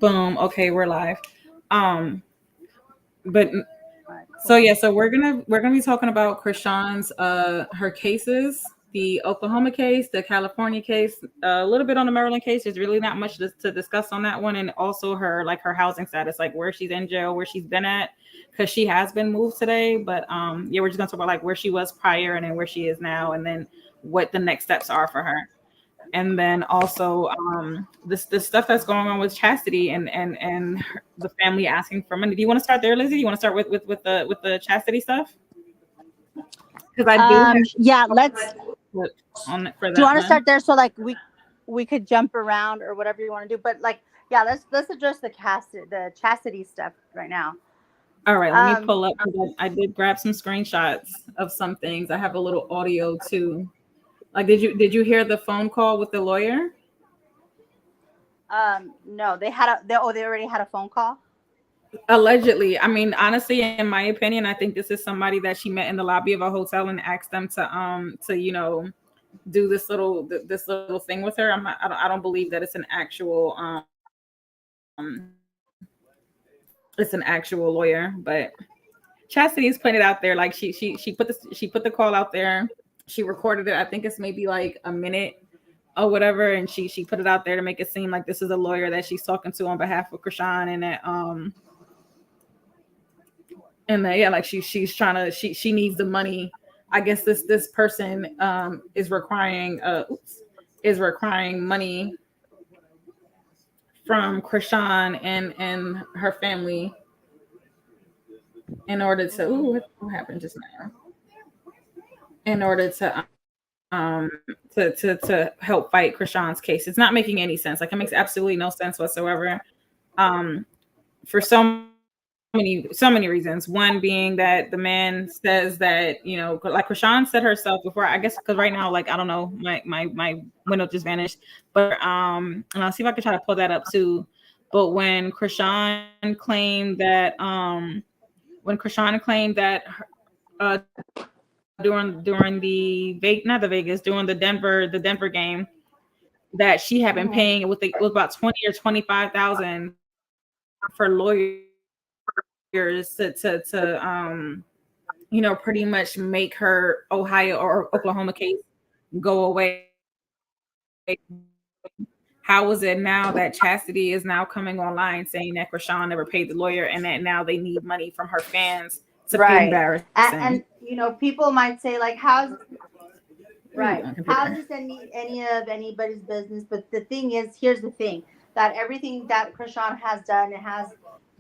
Boom. Okay, we're live. Um, but All right, so cool. yeah, so we're gonna be talking about Krishan's her cases, the Oklahoma case, the California case, a little bit on the Maryland case. There's really not much to discuss on that one, and also her housing status, like where she's in jail, where she's been at, because she has been moved today. But yeah, we're just gonna talk about like where she was prior and then where she is now, and then what the next steps are for her. And then also this stuff that's going on with Chastity and the family asking for money. Do you want to start there, Lizzie? You want to start with the Chastity stuff? Because I do Yeah, have let's. clip on for Do you that want to one. start there so like we could jump around or whatever you want to do? But like, yeah, let's address the chastity stuff right now. All right, let me Um, pull up, because I did grab some screenshots of some things. I have a little audio too. Like, did you hear the phone call with the lawyer? no, they already had a phone call. Allegedly. I mean, honestly, in my opinion, I think this is somebody that she met in the lobby of a hotel and asked them to do this little thing with her. I don't believe that it's an actual lawyer, but Chastity's putting it out there. Like she put the call out there. She recorded it. I think it's maybe like a minute or whatever, and she put it out there to make it seem like this is a lawyer that she's talking to on behalf of Krishan, and that yeah, like she's trying to she needs the money. I guess this person is requiring money from Krishan and her family in order to what happened just now, in order to help fight Krishan's case. It's not making any sense. Like, it makes absolutely no sense whatsoever. Um, for so many reasons. One being that the man says that, like Krishan said herself before. I guess because right now, like, I don't know, my window just vanished. But and I'll see if I can try to pull that up too. But when Krishan claimed that during the not the Vegas, during the Denver game, that she had been Mm-hmm. paying it was about 20 or 25,000 for lawyers to pretty much make her Ohio or Oklahoma case go away. How is it now that Chastity is now coming online saying that Krishan never paid the lawyer, and that now they need money from her fans to feel embarrassing? Right. And people might say like, how's Ooh, my right? computer. How does any of anybody's business? But the thing is, here's the thing: that everything that Krishan has done, it has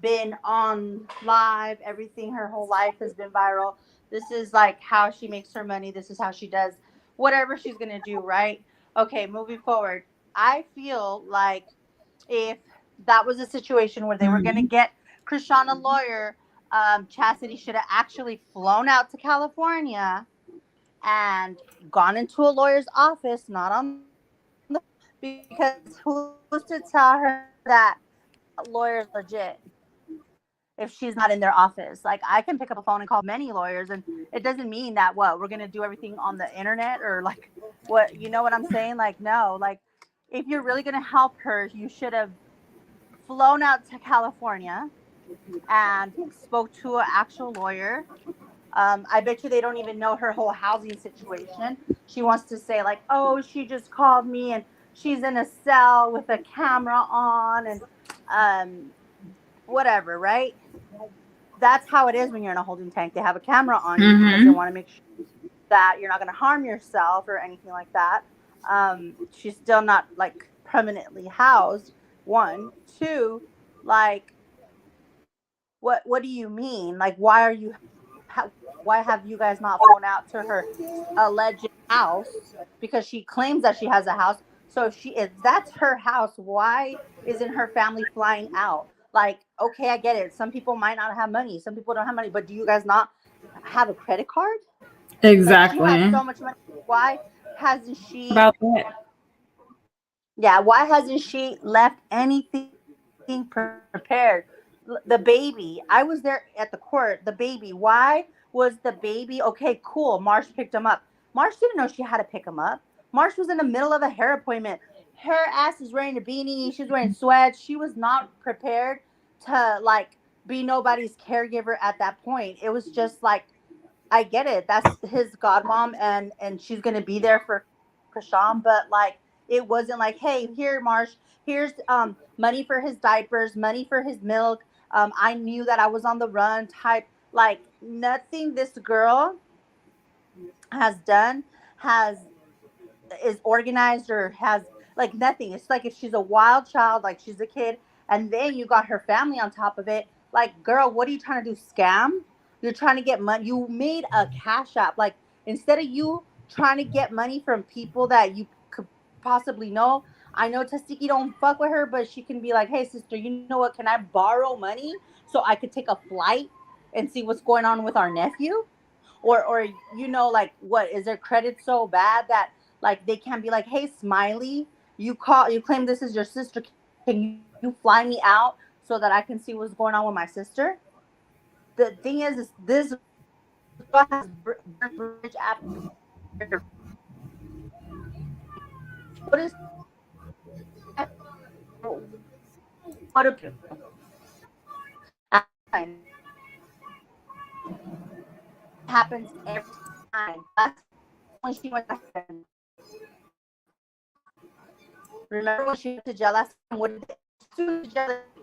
been on live. Everything, her whole life has been viral. This is like how she makes her money. This is how she does whatever she's gonna do. Right? Okay. Moving forward, I feel like if that was a situation where they were gonna Mhm. get Krishan a lawyer, Chastity should have actually flown out to California and gone into a lawyer's office, not on the phone, because who's to tell her that lawyer's legit if she's not in their office? Like, I can pick up a phone and call many lawyers, and it doesn't mean that what we're gonna do everything on the internet or like what you know what I'm saying? Like, no, like if you're really gonna help her, you should have flown out to California and spoke to an actual lawyer. I bet you they don't even know her whole housing situation. She wants to say like, "Oh, she just called me and she's in a cell with a camera on and um, whatever." Right? That's how it is when you're in a holding tank. They have a camera on you because they Mhm. want to make sure that you're not going to harm yourself or anything like that. She's still not like permanently housed. One, two, like what do you mean? Like, why have you guys not flown out to her alleged house because she claims that she has a house? So if that's her house, why isn't her family flying out? Like, okay, I get it. Some people might not have money. Some people don't have money. But do you guys not have a credit card? Like, she has Exactly. so much money. Why hasn't About she? that. Yeah, why hasn't she left anything prepared? The baby, I was there at the court. The baby, why was the baby? Okay, cool. Marsh picked him up. Marsh didn't know she had to pick him up. Marsh was in the middle of a hair appointment. her ass is wearing a beanie. She's wearing sweats. She was not prepared to like be nobody's caregiver at that point. It was just like, I get it. That's his godmom, and she's gonna be there for Krishan. But like, it wasn't like, hey, here, Marsh, here's money for his diapers, money for his milk. I knew that I was on the run. Type like nothing. This girl has done has is organized or has like nothing. It's like if she's a wild child, like she's a kid, and then you got her family on top of it. Like, girl, what are you trying to do? Scam? You're trying to get money. You made a cash app. Like, instead of you trying to get money from people that you could possibly know. I know Tasiki don't fuck with her, but she can be like, hey, sister, you know what? Can I borrow money so I could take a flight and see what's going on with our nephew? Or like, what is their credit so bad that like they can't be like, hey, Smiley, you claim this is your sister, can you fly me out so that I can see what's going on with my sister? The thing is this girl has bridge after what is what a happens every time. That's when she went to heaven. Remember when she went to jail last time? What did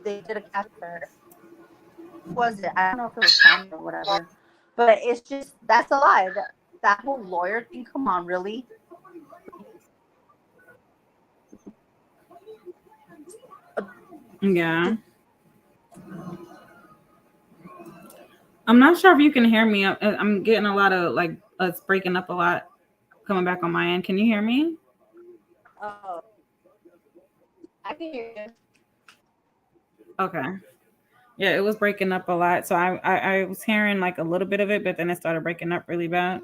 they did a cast for her? Who was it? I don't know if it was Tommy or whatever. But it's just that's a lie. That whole lawyer thing. Come on, really? Yeah. I'm not sure if you can hear me. I'm getting a lot of like it's breaking up a lot coming back on my end. Can you hear me? Oh, I can hear you. Okay. Yeah, it was breaking up a lot. So I was hearing like a little bit of it, but then it started breaking up really bad.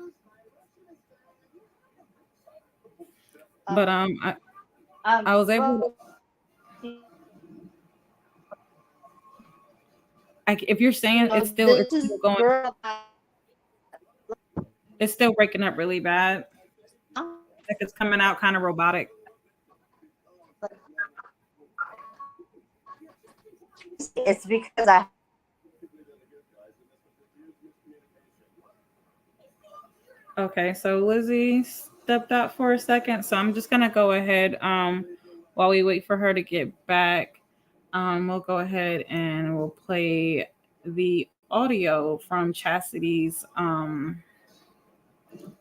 But I was able to, Well, if you're saying this it's is still going, girl. it's still breaking up really bad. Like it's coming out kind of robotic. It's because I Okay, so Lizzie stepped out for a second, so I'm just gonna go ahead. While we wait for her to get back, we'll go ahead and we'll play the audio from Chastity's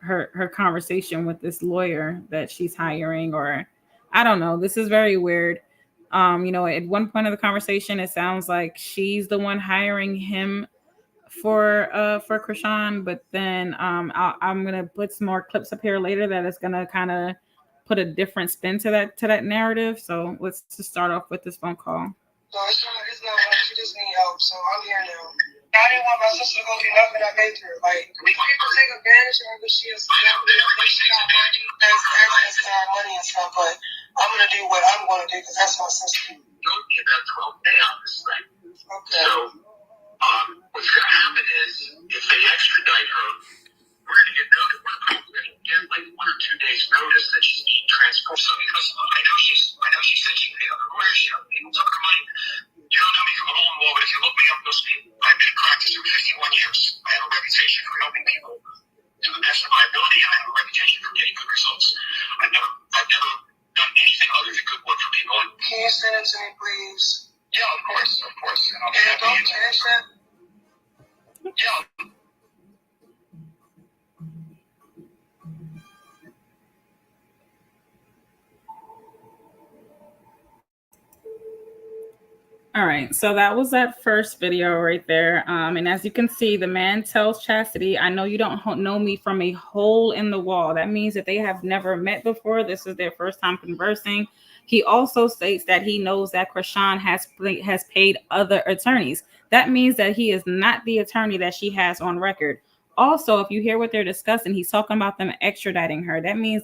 her conversation with this lawyer that she's hiring, or I don't know. This is very weird. At one point of the conversation, it sounds like she's the one hiring him for Krishan, but then I'm gonna put some more clips up here later that is gonna kind of put a different spin to that narrative. So let's just start off with this phone call. So it's not like she just need help. So I'm here now. I didn't want my sister to go through nothing I made her. Like, people take advantage of her because she is access to our money and stuff. But I'm going to do what I'm going to do because that's my sister. Don't be about 12 day on this thing. Okay. So, what's going to happen is if they extradite her, we're going to get notice. We're probably going to get like 1 or 2 days notice that she's being transferred. So because I know she said she paid other lawyers, she other people took her money. You don't know me from a hole in the wall, but if you look me up, you'll see I've been in practice for 51 years. I have a reputation for helping people to the best of my ability, and I have a reputation for getting good results. I've never done anything other than good work for people. Can you send it to me, please? Yeah, of course. And I'll don't cash that. Yeah. All right, so that was that first video right there. And as you can see, the man tells Chastity, I know you don't know me from a hole in the wall. That means that they have never met before. This is their first time conversing. He also states that he knows that Krishan has paid other attorneys. That means that he is not the attorney that she has on record. Also, if you hear what they're discussing, he's talking about them extraditing her. That means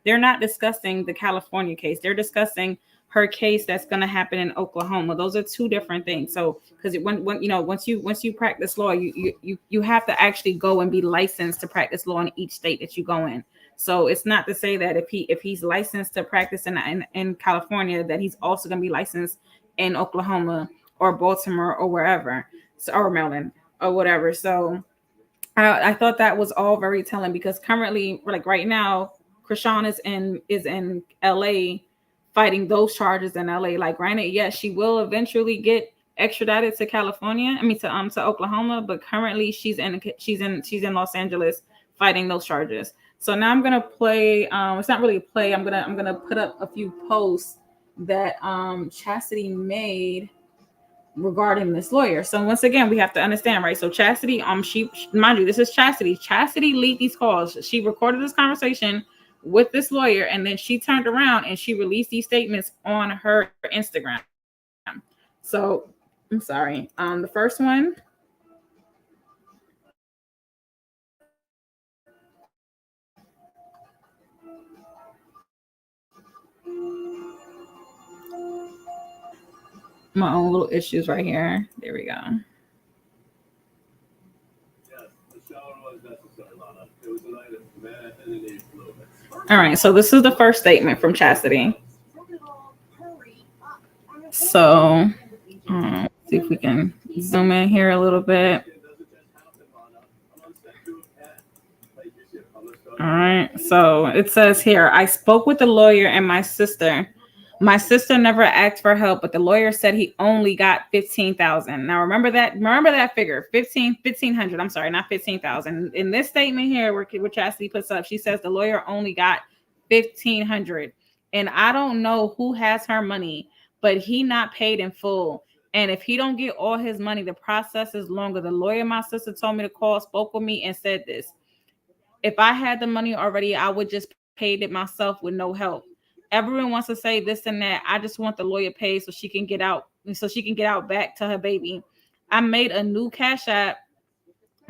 they're not discussing the California case. They're discussing her case that's going to happen in Oklahoma. Those are two different things. So, because when once you practice law, you have to actually go and be licensed to practice law in each state that you go in. So it's not to say that if he's licensed to practice in California, that he's also going to be licensed in Oklahoma or Baltimore or wherever, so, or Maryland or whatever. So I thought that was all very telling, because currently, like right now, Chrisean is in LA fighting those charges in LA. Like, granted, yes, she will eventually get extradited to California. I mean to Oklahoma, but currently she's in Los Angeles fighting those charges. So now I'm gonna play. It's not really a play. I'm gonna put up a few posts that Chastity made regarding this lawyer. So once again, we have to understand, right? So Chastity, she, mind you, this is Chastity. Chastity leaked these calls. She recorded this conversation with this lawyer, and then she turned around and she released these statements on her Instagram. So I'm sorry. The first one. My own little issues right here. There we go. All right, so this is the first statement from Chastity. So, see if we can zoom in here a little bit. All right, so it says here, I spoke with the lawyer and my sister. My sister never asked for help, but the lawyer said he only got 15,000. Now remember that figure, 1,500. I'm sorry, not 15,000. In this statement here, where Chastity puts up, she says the lawyer only got 1,500, and I don't know who has her money, but he not paid in full. And if he don't get all his money, the process is longer. The lawyer my sister told me to call spoke with me and said this. If I had the money already, I would just paid it myself with no help. Everyone wants to say this and that. I just want the lawyer paid so she can get out back to her baby. I made a new Cash App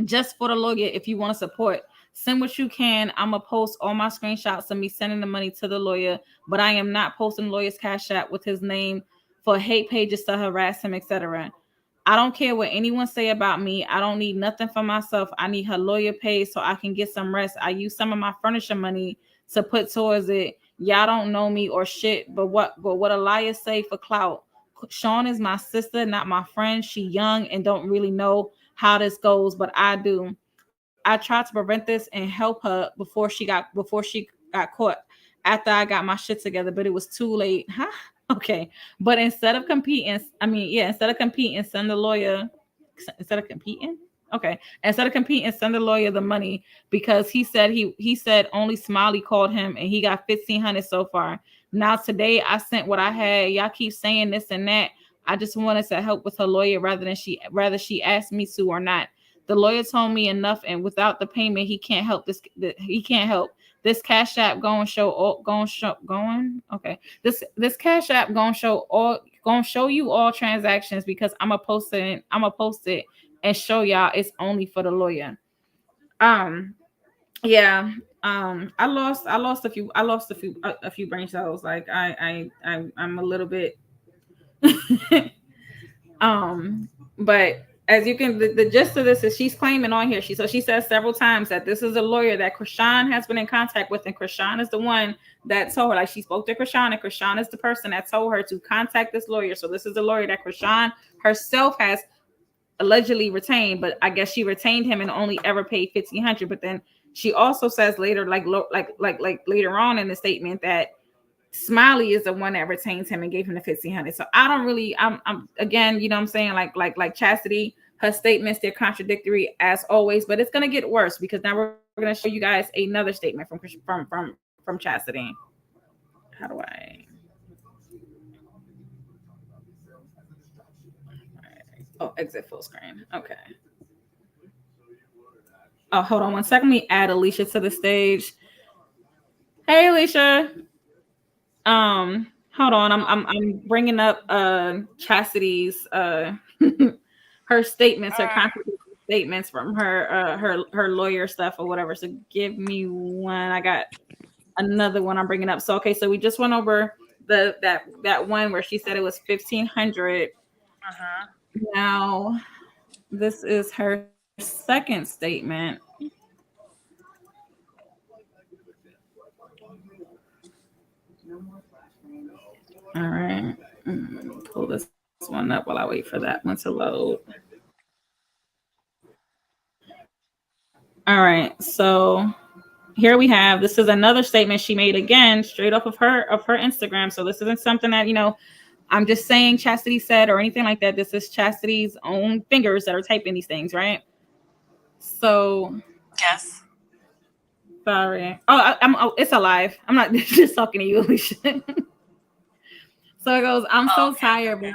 just for the lawyer. If you want to support, send what you can. I'm gonna post all my screenshots of me sending the money to the lawyer, but I am not posting the lawyer's Cash App with his name for hate pages to harass him, etc. I don't care what anyone say about me. I don't need nothing for myself. I need her lawyer paid so I can get some rest. I use some of my furniture money to put towards it. Y'all don't know me or shit, but what a liar say for clout. Sean is my sister, not my friend. She young and don't really know how this goes, but I do. I tried to prevent this and help her before she got caught after I got my shit together, but it was too late. Huh? Okay. But instead of competing, send the lawyer instead of competing. Okay. Instead of competing, send the lawyer the money, because he said only Smiley called him and he got 1,500 so far. Now today I sent what I had. Y'all keep saying this and that. I just wanted to help with her lawyer rather she asked me to or not. The lawyer told me enough, and without the payment, he can't help this. He can't help this Cash App going okay. This Cash App gonna show you all transactions, because I'm gonna post it and show y'all it's only for the lawyer. Yeah. I lost a few brain cells. Like I'm a little bit but as you can, the gist of this is she's claiming on here. She says several times that this is a lawyer that Chrisean has been in contact with, and Chrisean is the one that told her, like she spoke to Chrisean, and Chrisean is the person that told her to contact this lawyer. So this is a lawyer that Chrisean herself has allegedly retained, but I guess she retained him and only ever paid 1,500. But then she also says later, like later on in the statement, that Smiley is the one that retains him and gave him the 1,500. So I don't really, I'm again, you know what I'm saying? Like Chastity, her statements, they're contradictory as always, but it's going to get worse, because now we're going to show you guys another statement from Chastity. How do I? Oh, exit full screen. Okay. Oh, hold on one second. Let me add Alicia to the stage. Hey, Alicia. Hold on. I'm bringing up Chastity's her statements, her contradictory statements from her lawyer stuff or whatever. So give me one. I got another one I'm bringing up. So okay, so we just went over that one where she said it was 1,500. Now this is her second statement. All right. Pull this one up while I wait for that one to load. All right. So here we have, this is another statement she made again, straight off of her Instagram. So this isn't something that, I'm just saying Chastity said or anything like that. This is Chastity's own fingers that are typing these things, right? So yes. Sorry. It's alive. I'm not just talking to you, Alicia. So it goes, I'm so tired, but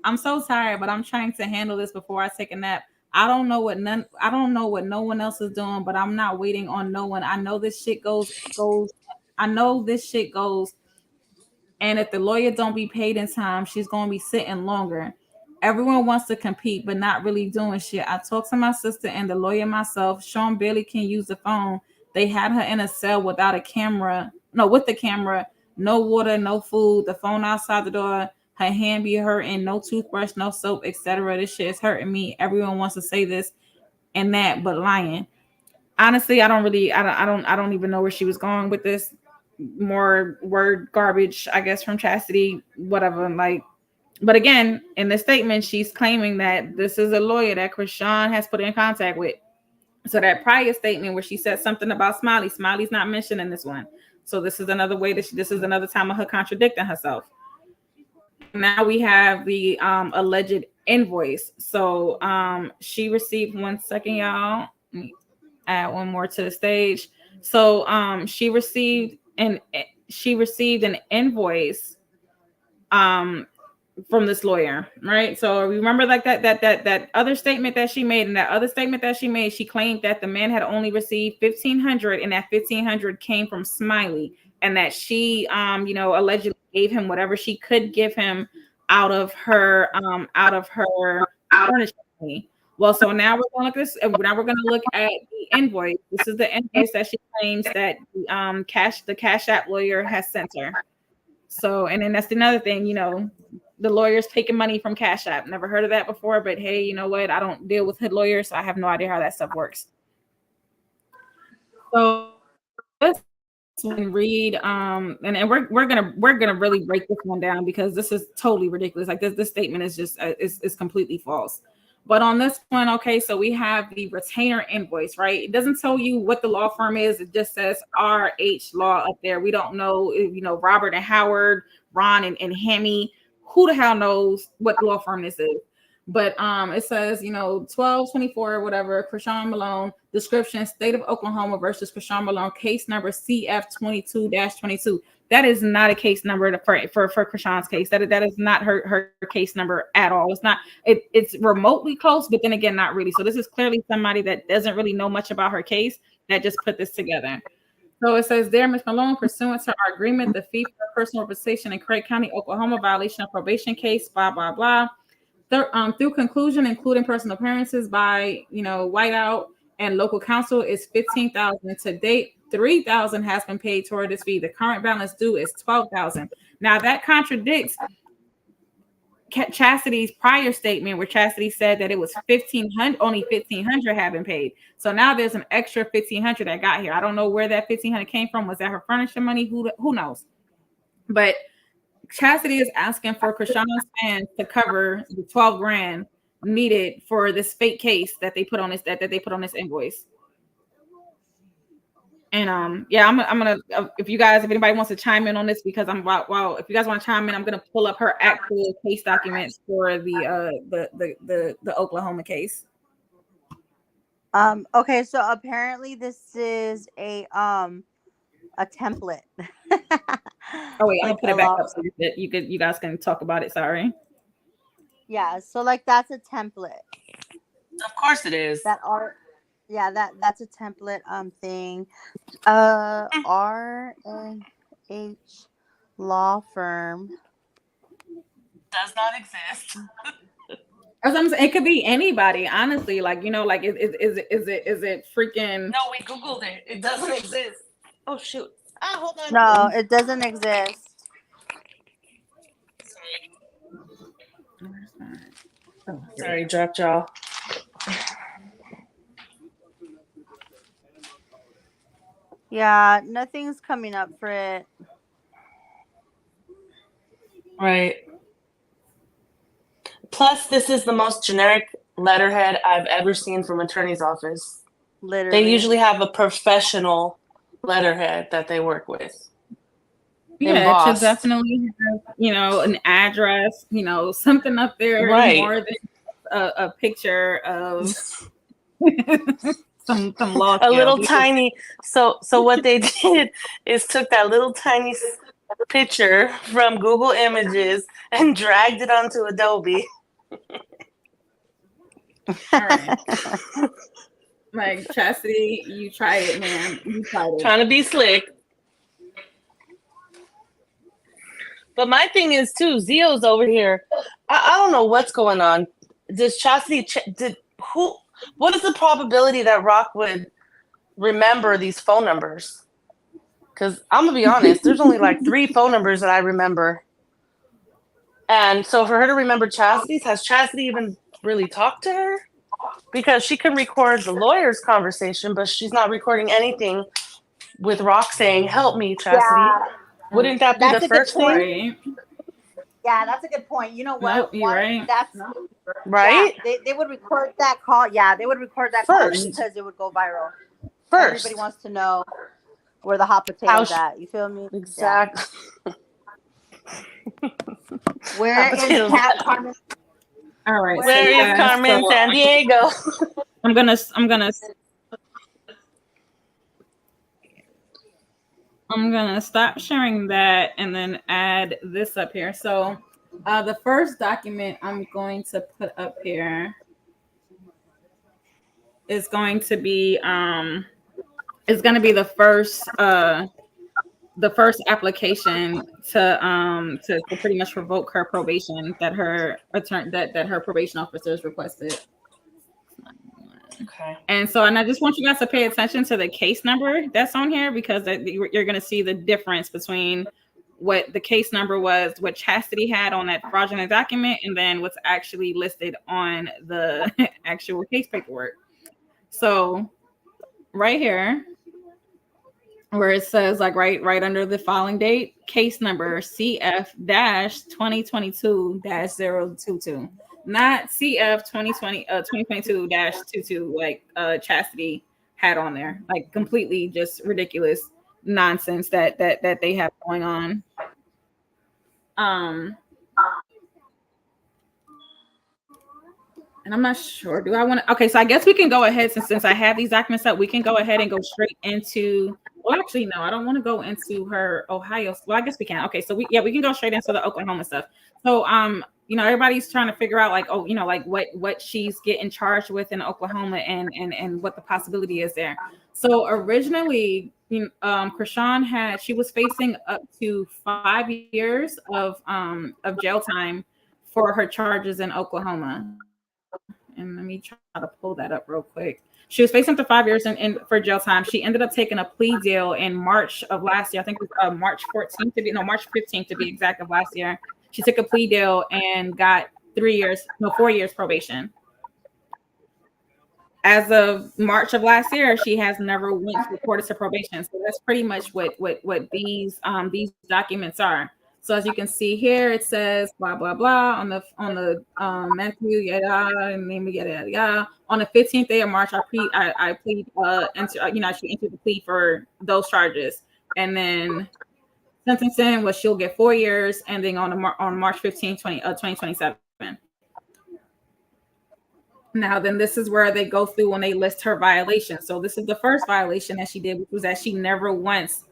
I'm so tired, but I'm trying to handle this before I take a nap. I don't know what no one else is doing, but I'm not waiting on no one. I know this shit goes. I know this shit goes. And if the lawyer don't be paid in time, she's gonna be sitting longer. Everyone wants to compete, but not really doing shit. I talked to my sister and the lawyer myself. Sean barely can use the phone. They had her in a cell without a camera. No, with the camera. No water, no food. The phone outside the door. Her hand be hurting. No toothbrush, no soap, etc. This shit is hurting me. Everyone wants to say this and that, but lying. Honestly, I don't even know where she was going with this. More word garbage, I guess, from Chastity, whatever. Like, but again, in the statement, she's claiming that this is a lawyer that Chrisean has put in contact with. So that prior statement where she said something about Smiley, Smiley's not mentioned in this one. So this is another way that this is another time of her contradicting herself. Now we have the alleged invoice. So she received, one second, y'all. Let me add one more to the stage. So she received an invoice from this lawyer, right? So remember, like that other statement that she made, and that other statement that she made, she claimed that the man had only received $1,500, and that $1,500 came from Smiley, and that she allegedly gave him whatever she could give him out of her furniture money. Well, so now we're going to look at this. Now we're going to look at the invoice. This is the invoice that she claims that the Cash App lawyer has sent her. So, and then that's another thing, the lawyers taking money from Cash App. Never heard of that before, but hey, you know what? I don't deal with lawyers, so I have no idea how that stuff works. So let's read, and we're gonna really break this one down because this is totally ridiculous. Like this statement is just is completely false. But on this one, okay, so we have the retainer invoice, right? It doesn't tell you what the law firm is. It just says RH Law up there. We don't know, Robert and Howard, Ron and Hammy. Who the hell knows what law firm this is? But it says, 1224, whatever, Chrisean Malone, description, State of Oklahoma versus Chrisean Malone, case number CF22-22. That is not a case number for Chrisean's case. That is not her case number at all. It's not, it's remotely close, but then again, not really. So this is clearly somebody that doesn't really know much about her case that just put this together. So it says there, Ms. Malone, pursuant to our agreement, the fee for personal representation in Craig County, Oklahoma, violation of probation case, blah, blah, blah. Through conclusion, including personal appearances by, Whiteout and local counsel, is $15,000 to date. $3,000 has been paid toward this fee. The current balance due is $12,000. Now that contradicts Chastity's prior statement, where Chastity said that it was $1,500, only $1,500 had been paid. So now there's an extra $1,500 that got here. I don't know where that $1,500 came from. Was that her furniture money? Who knows? But Chastity is asking for Chrisean's fans to cover the $12,000 needed for this fake case that they put on this invoice. And I'm gonna if anybody wants to chime in on this, because if you guys want to chime in, I'm gonna pull up her actual case documents for the Oklahoma case. Okay, so apparently this is a template. Oh wait, I'm gonna put it back up so that you guys can talk about it. Sorry. Yeah, so that's a template. Of course it is. That's a template thing. R&H law firm does not exist. It could be anybody, honestly. Like, like is it freaking? No, we Googled it. It doesn't exist. Oh shoot. Hold on. No, it doesn't exist. Sorry, dropped y'all. Yeah, nothing's coming up for it. Right. Plus, this is the most generic letterhead I've ever seen from attorney's office. Literally. They usually have a professional letterhead that they work with. Yeah, it should Embossed. definitely have, an address, something up there Right. more than a picture of some law. A little tiny. So what they did is took that little tiny picture from Google Images and dragged it onto Adobe. All right. Like, Chastity, you tried it, man. You tried it. Trying to be slick. But my thing is too, Zio's over here. I don't know what's going on. Does Chastity what is the probability that Rock would remember these phone numbers? Because I'm gonna be honest, there's only like 3 phone numbers that I remember. And so for her to remember Chastity's, has Chastity even really talked to her? Because she can record the lawyer's conversation, but she's not recording anything with Rock saying, "Help me, Chastity." Yeah. Wouldn't that be That's the a good first thing? Right. Yeah, that's a good point. You know what? Nope, you're right. That's Right? Yeah, they would record that call. Yeah, they would record that First. call because it would go viral. First. Everybody wants to know where the hot potato's at. You feel me? Exactly. Yeah. Where is Cat Carmen? All right. Where is Carmen San Diego? I'm gonna stop sharing that and then add this up here. So the first document I'm going to put up here is going to be the first application to pretty much revoke her probation that her probation officer has requested. Okay. And I just want you guys to pay attention to the case number that's on here, because you're going to see the difference between what the case number was, what Chastity had on that fraudulent document, and then what's actually listed on the actual case paperwork. So right here, where it says like right under the filing date, case number CF-2022-022, not CF 2022-22 like Chastity had on there. Like, completely just ridiculous nonsense that they have going on. And I'm not sure. Do I want to? Okay, so I guess we can go ahead, since I have these documents up, we can go ahead and go straight into. Well, actually, no, I don't want to go into her Ohio. Well, I guess we can. Okay, so we can go straight into the Oklahoma stuff. So everybody's trying to figure out like, like what she's getting charged with in Oklahoma and what the possibility is there. So originally, Chrisean she was facing up to 5 years of jail time for her charges in Oklahoma. And let me try to pull that up real quick. She was facing up to 5 years for jail time. She ended up taking a plea deal in March of last year. I think it was March 15th to be exact, of last year. She took a plea deal and got 4 years probation. As of March of last year, she has never once reported to probation. So that's pretty much what these documents are. So as you can see here, it says blah blah blah on the Matthew yada and then we get it yada. On the 15th day of March, she entered the plea for those charges, and then sentencing was she'll get 4 years, ending on March 15th, 2027. Now, then this is where they go through when they list her violations. So this is the first violation that she did, which was that she never once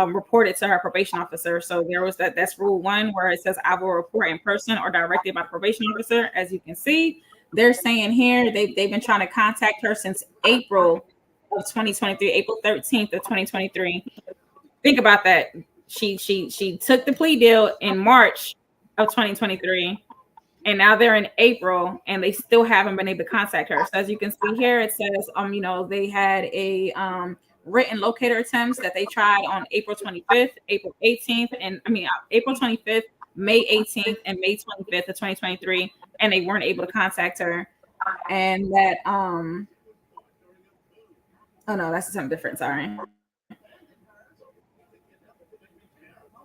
reported to her probation officer. So there was that's rule 1, where it says I will report in person or directly by the probation officer. As you can see, they're saying here they've been trying to contact her since April of 2023, April 13th of 2023. Think about that. She took the plea deal in March of 2023. And now they're in April and they still haven't been able to contact her. So as you can see here, it says, they had a written locator attempts that they tried on April 25th, April 18th, April 25th, May 18th, and May 25th of 2023. And they weren't able to contact her. And that, oh no, that's something different. Sorry.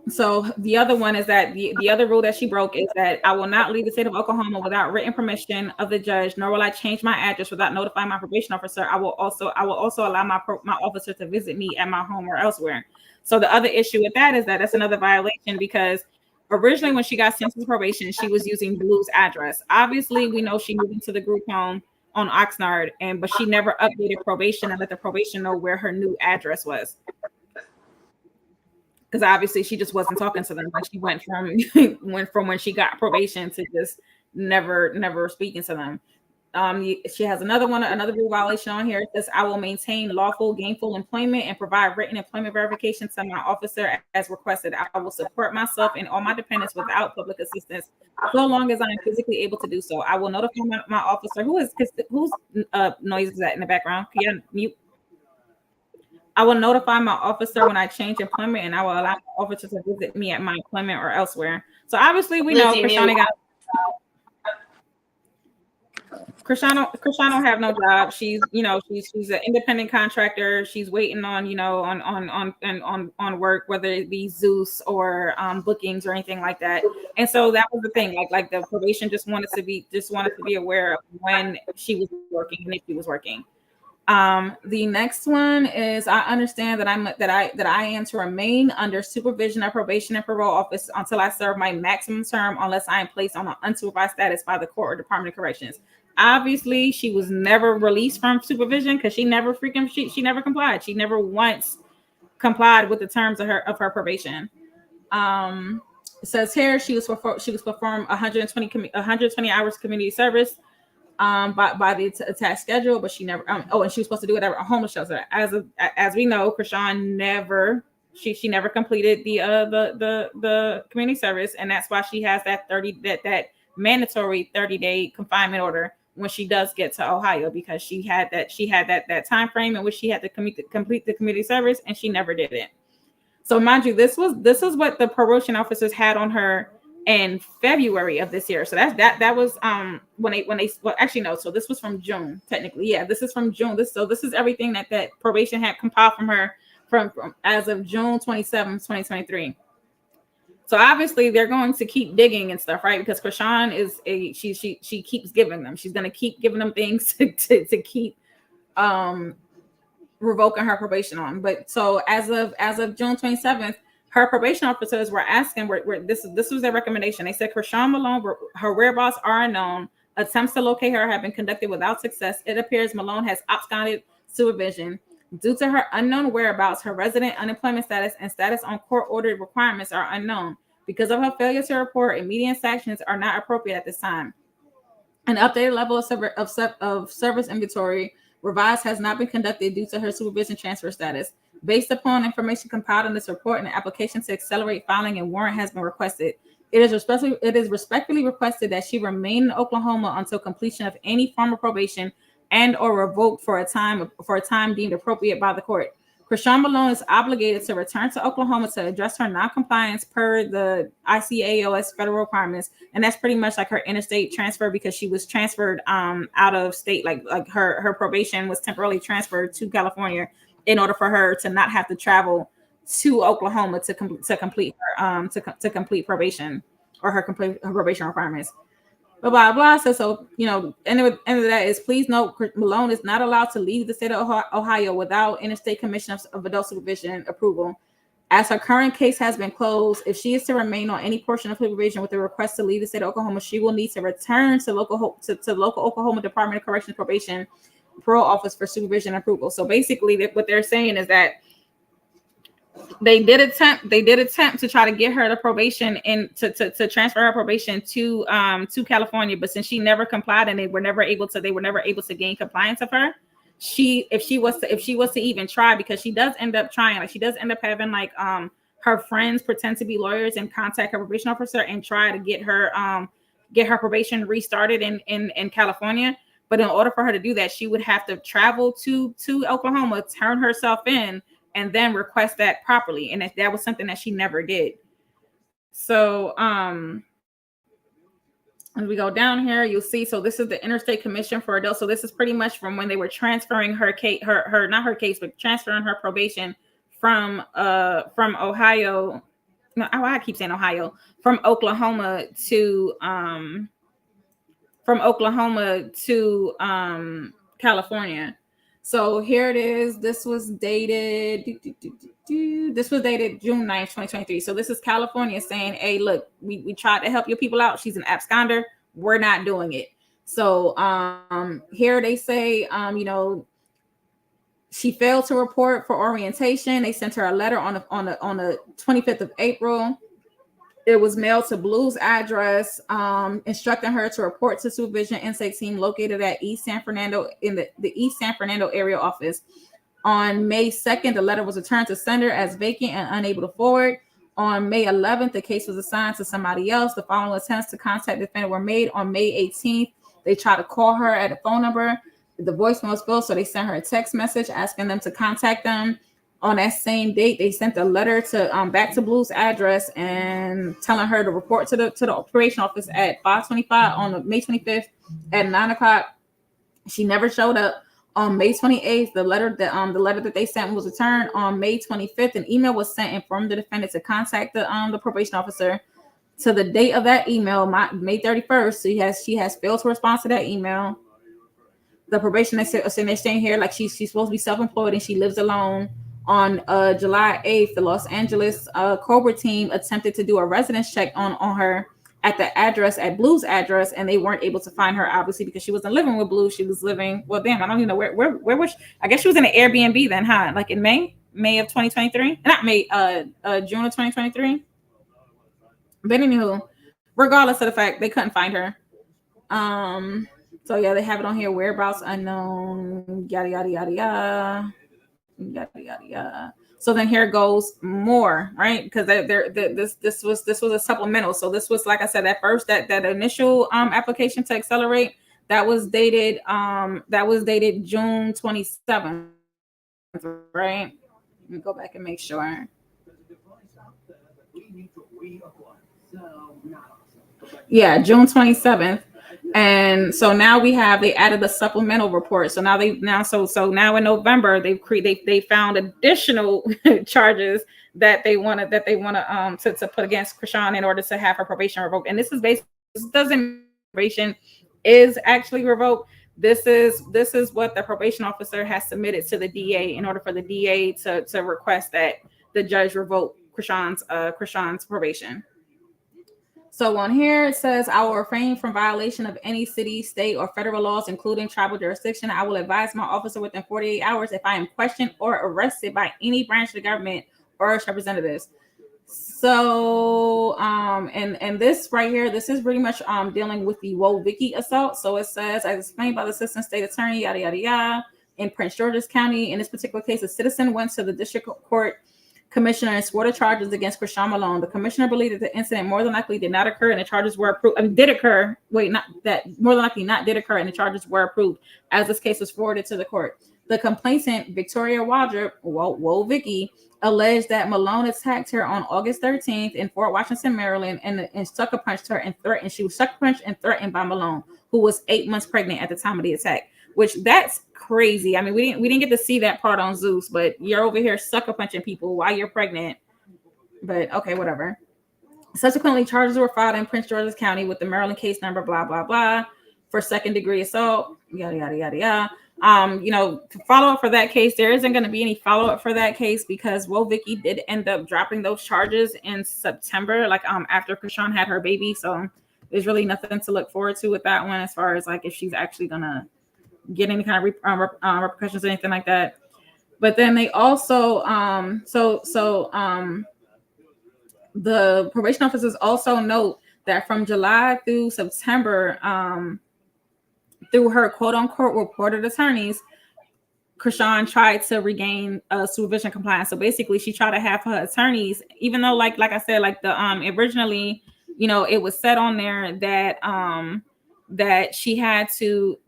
So the other one is that the other rule that she broke is that I will not leave the state of Oklahoma without written permission of the judge, nor will I change my address without notifying my probation officer. I will also allow my officer to visit me at my home or elsewhere. So the other issue with that is that that's another violation because originally when she got sent to probation, she was using Blue's address. Obviously, we know she moved into the group home on Oxnard, but she never updated probation and let the probation know where her new address was. Because obviously she just wasn't talking to them. Like she went from when she got probation to just never speaking to them. She has another rule violation on here. It says I will maintain lawful, gainful employment and provide written employment verification to my officer as requested. I will support myself and all my dependents without public assistance so long as I am physically able to do so. I will notify my officer. Whose noise is that in the background? Can you mute? I will notify my officer when I change employment, and I will allow my officer to visit me at my employment or elsewhere. So obviously, we know Chrisean don't have no job. She's an independent contractor. She's waiting on on work, whether it be Zeus or bookings or anything like that. And so that was the thing. Like the probation just wanted to be aware of when she was working and if she was working. The next one is I understand that I am to remain under supervision of probation and parole office until I serve my maximum term unless I am placed on an unsupervised status by the court or Department of Corrections. Obviously, she was never released from supervision because she never complied. She never once complied with the terms of her probation. It says here she was performed 120 hours community service by the attached schedule, but she never and she was supposed to do it at a homeless shelter. As we know, Chrisean never completed the community service, and that's why she has that mandatory 30-day confinement order when she does get to Ohio, because she had that time frame in which she had to complete the community service, and she never did it. So mind you, this is what the probation officers had on her in February of this year. So that was so this was from June, technically. Yeah, this is from June. This is everything that probation had compiled from her from as of June 27, 2023. So obviously they're going to keep digging and stuff, right? Because Chrisean she keeps giving them. She's going to keep giving them things to keep revoking her probation on. But so as of June 27th, her probation officers were asking, this was their recommendation. They said Chrisean Malone, her whereabouts are unknown. Attempts to locate her have been conducted without success. It appears Malone has absconded supervision. Due to her unknown whereabouts, her resident unemployment status and status on court-ordered requirements are unknown. Because of her failure to report, immediate sanctions are not appropriate at this time. An updated level of service inventory revised has not been conducted due to her supervision transfer status. Based upon information compiled in this report, an application to accelerate filing and warrant has been requested. It is respectfully requested that she remain in Oklahoma until completion of any form of probation and or revoked for a time deemed appropriate by the court. Chrisean Malone is obligated to return to Oklahoma to address her noncompliance per the ICAOS federal requirements, and that's pretty much like her interstate transfer, because she was transferred out of state, like her probation was temporarily transferred to California in order for her to not have to travel to Oklahoma to complete her to complete probation or her probation requirements. Blah, blah, blah. So, end of that is, please note, Malone is not allowed to leave the state of Ohio without Interstate Commission of Adult Supervision approval. As her current case has been closed, if she is to remain on any portion of supervision with a request to leave the state of Oklahoma, she will need to return to local Oklahoma Department of Corrections Probation Parole Office for supervision approval. So basically, what they're saying is that they did attempt to try to get her to probation and to transfer her probation to California, but since she never complied and they were never able to gain compliance of her, if she was to even try, because she does end up trying, like she does end up having her friends pretend to be lawyers and contact her probation officer and try to get her probation restarted in California. But in order for her to do that, she would have to travel to Oklahoma, turn herself in, and then request that properly. And that was something that she never did. So as we go down here, you'll see, so this is the Interstate Commission for Adults. So this is pretty much from when they were transferring transferring her probation from Ohio no, I keep saying Ohio, from Oklahoma to California. So here it is. This was dated. This was dated June 9th, 2023. So this is California saying, hey, look, we tried to help your people out. She's an absconder. We're not doing it. So here they say, she failed to report for orientation. They sent her a letter on the 25th of April. It was mailed to Blue's address, instructing her to report to supervision intake team located at East San Fernando in the East San Fernando area office. On May 2nd, the letter was returned to sender as vacant and unable to forward. On May 11th, the case was assigned to somebody else. The following attempts to contact the defendant were made. On May 18th, they tried to call her at a phone number. The voicemail was filled, so they sent her a text message asking them to contact them. On that same date, they sent a letter to back to Blue's address and telling her to report to the operation office at 5:25 on May 25th at 9:00. She never showed up. On May 28th, the letter that they sent was returned. On May 25th, an email was sent informing the defendant to contact the probation officer. To the date of that email, May 31st, she has failed to respond to that email. The probation is staying here like she's supposed to be self-employed and she lives alone. On July 8th, the Los Angeles Cobra team attempted to do a residence check on her at the address, at Blue's address, and they weren't able to find her, obviously, because she wasn't living with Blue. She was living, well, damn, I don't even know where was she? I guess she was in an Airbnb then, huh? Like in May of 2023? Not May, June of 2023. But anywho, regardless of the fact, they couldn't find her. So yeah, they have it on here, whereabouts unknown, yada, yada, yada, yada. Yada, yada, yada. So then here goes more, right? Because this was a supplemental. So this was, like I said, that initial application to accelerate that was dated June 27th, right? Let me go back and make sure. Yeah, June 27th. And so now they added a supplemental report. So now now in November they found additional charges that they want to put against Chrisean in order to have her probation revoked. And this doesn't probation is actually revoked. This is what the probation officer has submitted to the DA in order for the DA to request that the judge revoke Chrisean's probation. So on here it says, I will refrain from violation of any city, state, or federal laws, including tribal jurisdiction. I will advise my officer within 48 hours if I am questioned or arrested by any branch of the government or its representatives. So, and this right here, this is pretty much dealing with the Woe Vicky assault. So it says, as explained by the assistant state attorney, yada, yada, yada, in Prince George's County. In this particular case, a citizen went to the district court commissioner and swore the charges against Chrisean Malone. The commissioner believed that the incident more than likely did not occur and the charges were approved. Did occur. Wait, not that. More than likely not did occur and the charges were approved as this case was forwarded to the court. The complainant, Victoria Waldrop, Whoa Vicky, alleged that Malone attacked her on August 13th in Fort Washington, Maryland, and sucker punched her and threatened. She was sucker punched and threatened by Malone, who was 8 months pregnant at the time of the attack. Which that's crazy. I mean, we didn't get to see that part on Zeus, but you're over here sucker punching people while you're pregnant. But okay, whatever. Subsequently, charges were filed in Prince George's County with the Maryland case number blah blah blah for second-degree assault. Yada yada yada yada. To follow up for that case, there isn't going to be any follow up for that case because Woe Vicky did end up dropping those charges in September, after Chrisean had her baby. So there's really nothing to look forward to with that one as far as like if she's actually gonna get any kind of repercussions or anything like that. But then they also the probation officers also note that from July through September, through her quote unquote reported attorneys, Chrisean tried to regain supervision compliance. So basically she tried to have her attorneys, even though like I said, like the originally, it was said on there that she had to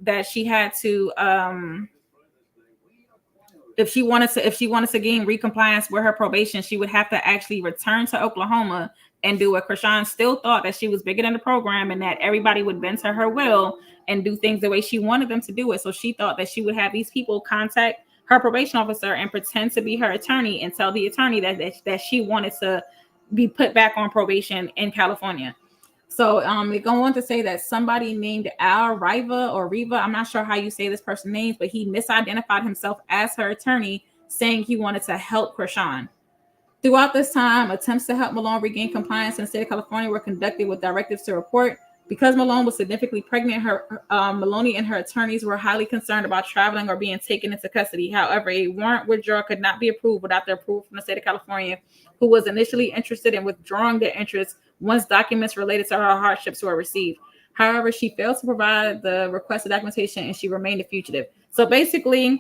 if she wanted to gain recompliance with her probation, she would have to actually return to Oklahoma and do it. Chrisean still thought that she was bigger than the program and that everybody would bend to her will and do things the way she wanted them to do it. So she thought that she would have these people contact her probation officer and pretend to be her attorney and tell the attorney that she wanted to be put back on probation in California. So they go on to say that somebody named Al Riva or Riva, I'm not sure how you say this person's name, but he misidentified himself as her attorney, saying he wanted to help Chrisean. Throughout this time, attempts to help Malone regain compliance in the state of California were conducted with directives to report. Because Malone was significantly pregnant, Maloney and her attorneys were highly concerned about traveling or being taken into custody. However, a warrant withdrawal could not be approved without the approval from the state of California, who was initially interested in withdrawing their interest once documents related to her hardships were received. However, she failed to provide the requested documentation and she remained a fugitive. So basically,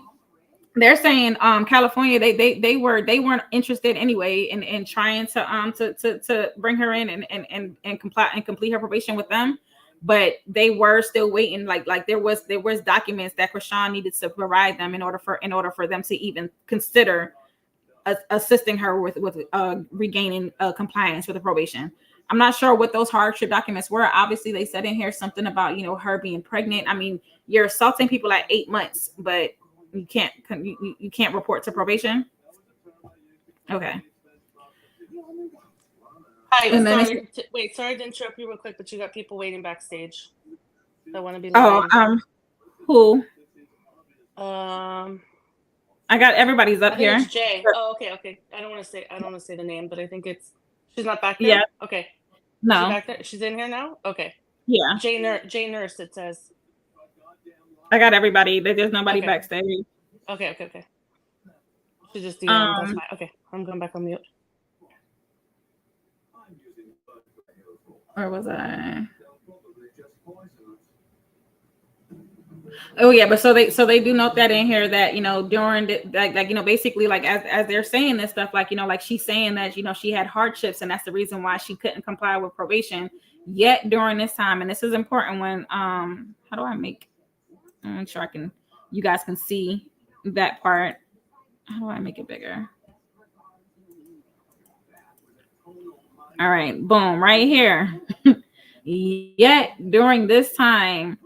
they're saying California they weren't interested anyway in trying to bring her in and comply and complete her probation with them, but they were still waiting. Like there was documents that Chrisean needed to provide them in order for them to even consider assisting her with regaining compliance with the probation. I'm not sure what those hardship documents were. Obviously, they said in here something about her being pregnant. I mean, you're assaulting people at 8 months, but you can't report to probation. Okay. Hi, sorry to interrupt you real quick, but you got people waiting backstage that want to be. Who? I got everybody's up here. It's Jay. Oh, okay. I don't want to say the name, but I think she's not back there. Yeah. Okay. No. She's back there. She's in here now. Okay. Yeah. Jay Nurse. It says. I got everybody. There's nobody backstage. Okay. She's just that's fine. Okay, I'm going back on mute. Where was I? Oh yeah, but so they do note that in here that during the, basically as they're saying this stuff, she's saying that she had hardships and that's the reason why she couldn't comply with probation. Yet during this time, and this is important when how do I make sure you guys can see that part. How do I make it bigger? All right, boom, right here. Yet during this time,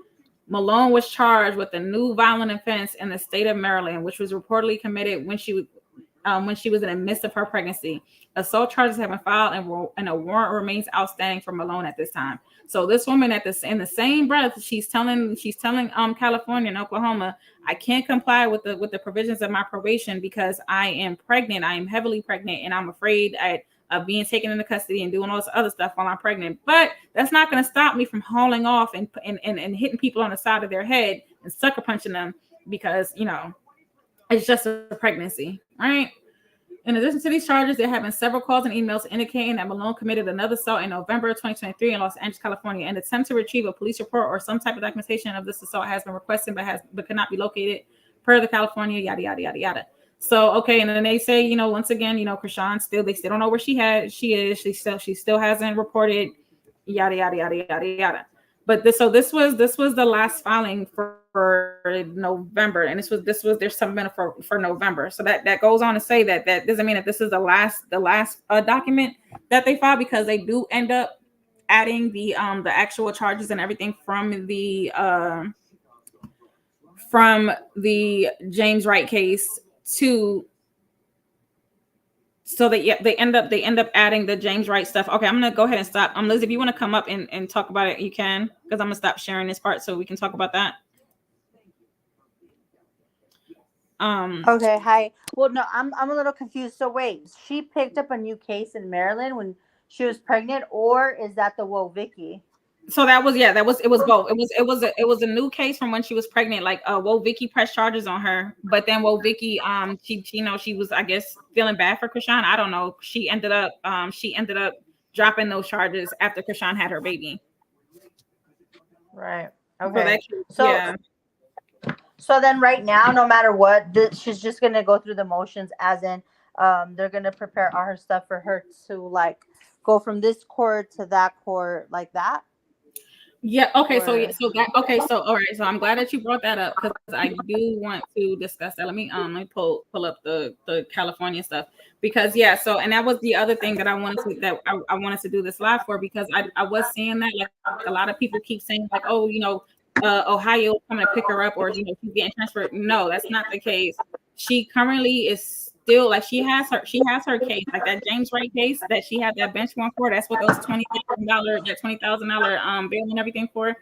Malone was charged with a new violent offense in the state of Maryland, which was reportedly committed when she was in the midst of her pregnancy. Assault charges have been filed and a warrant remains outstanding for Malone at this time. So this woman in the same breath, she's telling California and Oklahoma, I can't comply with the provisions of my probation because I am pregnant. I am heavily pregnant and I'm afraid of being taken into custody and doing all this other stuff while I'm pregnant. But that's not going to stop me from hauling off and hitting people on the side of their head and sucker punching them because, it's just a pregnancy, right? In addition to these charges, there have been several calls and emails indicating that Malone committed another assault in November of 2023 in Los Angeles, California. An attempt to retrieve a police report or some type of documentation of this assault has been requested but cannot be located per the California, yada, yada, yada, yada. So, okay, and then they say, once again, Chrisean they still don't know where she is. She still hasn't reported, yada, yada, yada, yada, yada. But this was the last filing for November, and this was there's something for November. So that goes on to say that doesn't mean that this is the last document that they filed, because they do end up adding the actual charges and everything from the James Wright case to. So they end up adding the James Wright stuff. Okay, I'm gonna go ahead and stop. Liz, if you want to come up and talk about it, you can, because I'm gonna stop sharing this part so we can talk about that. Okay, hi. Well, no, I'm a little confused. So wait, she picked up a new case in Maryland when she was pregnant, or is that the Vicky? So it was both. It was a new case from when she was pregnant. Like Vicky pressed charges on her, but then Vicky she was, I guess, feeling bad for Chrisean. I don't know. She ended up dropping those charges after Chrisean had her baby. Right. Okay. So then right now, no matter what, she's just gonna go through the motions, as in they're gonna prepare all her stuff for her to go from this court to that court, like that. Yeah. Okay. So all right. So I'm glad that you brought that up, because I do want to discuss that. Let me pull up the California stuff, because So, and that was the other thing that I wanted to do this live for, because I was seeing that a lot of people keep saying Ohio coming to pick her up, or she's getting transferred. No, that's not the case. She currently is still like she has her case, like that James Wright case that she had that bench warrant for. That's what those $20,000 bail and everything for.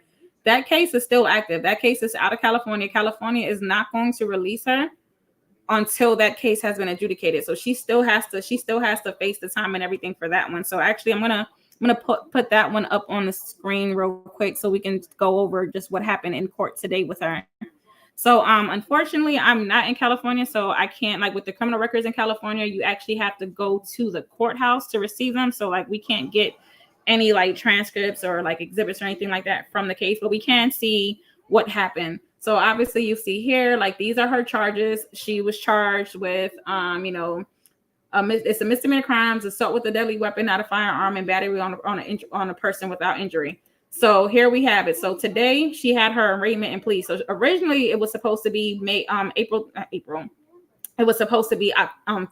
That case is still active. That case is out of California. California is not going to release her until that case has been adjudicated. So she still has to face the time and everything for that one. So actually I'm gonna put that one up on the screen real quick so we can go over just what happened in court today with her. So unfortunately I'm not in California, so I can't, like with the criminal records in California, you actually have to go to the courthouse to receive them. So like we can't get any like transcripts or like exhibits or anything like that from the case, but we can see what happened. So obviously you see here, like these are her charges. She was charged with, it's a misdemeanor crimes, assault with a deadly weapon, not a firearm, and battery on a person without injury. So here we have it. So today she had her arraignment and plea. So originally it was supposed to be April. It was supposed to be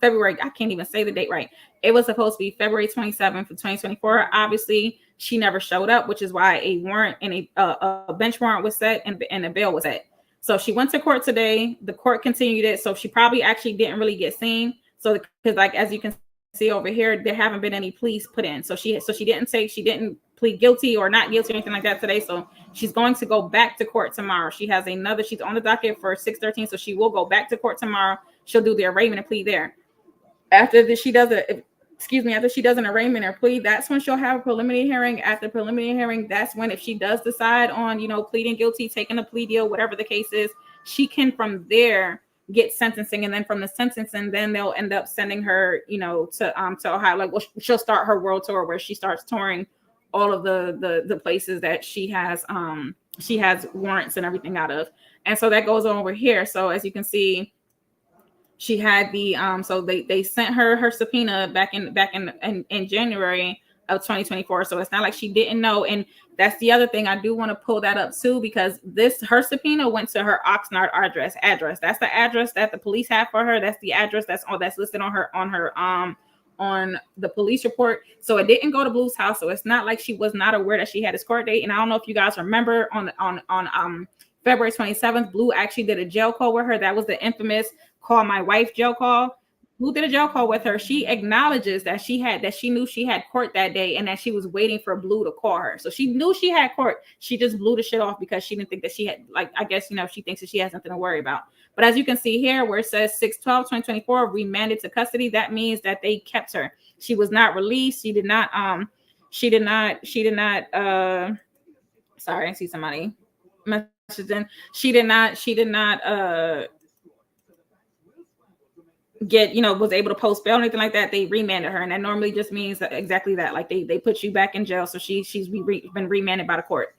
February. I can't even say the date right. It was supposed to be February 27th of 2024. Obviously, she never showed up, which is why a warrant and a bench warrant was set and a bail was set. So she went to court today. The court continued it. So she probably actually didn't really get seen. So because like as you can see over here, there haven't been any pleas put in. So she didn't plead guilty or not guilty or anything like that today. So she's going to go back to court tomorrow. She's on the docket for 6/13. So she will go back to court tomorrow. She'll do the arraignment and plea there. After she does an arraignment or plea, that's when she'll have a preliminary hearing. After preliminary hearing, that's when, if she does decide on, pleading guilty, taking a plea deal, whatever the case is, she can from there get sentencing. And then from the sentencing, then they'll end up sending her, to Ohio. Like, she'll start her world tour where she starts touring all of the places that she has warrants and everything out of. And so that goes on over here. So as you can see, she had the so they sent her subpoena back in January of 2024. So it's not like she didn't know. And that's the other thing. I do want to pull that up too, because her subpoena went to her Oxnard address. That's the address that the police have for her. That's the address that's listed on her on the police report. So it didn't go to Blue's house. So it's not like she was not aware that she had this court date. And I don't know if you guys remember on February 27th, Blue actually did a jail call with her. That was the infamous call my wife jail call. Blue did a jail call with her. She acknowledges that she knew she had court that day and that she was waiting for Blue to call her. So she knew she had court. She just blew the shit off because she didn't think that she had, like, I guess, she thinks that she has nothing to worry about. But as you can see here where it says 6/12/2024 remanded to custody, that means that they kept her. She was not released. She did not sorry, I see somebody messaging. She did not get, was able to post bail or anything like that. They remanded her, and that normally just means exactly that. Like they put you back in jail. So she's been remanded by the court,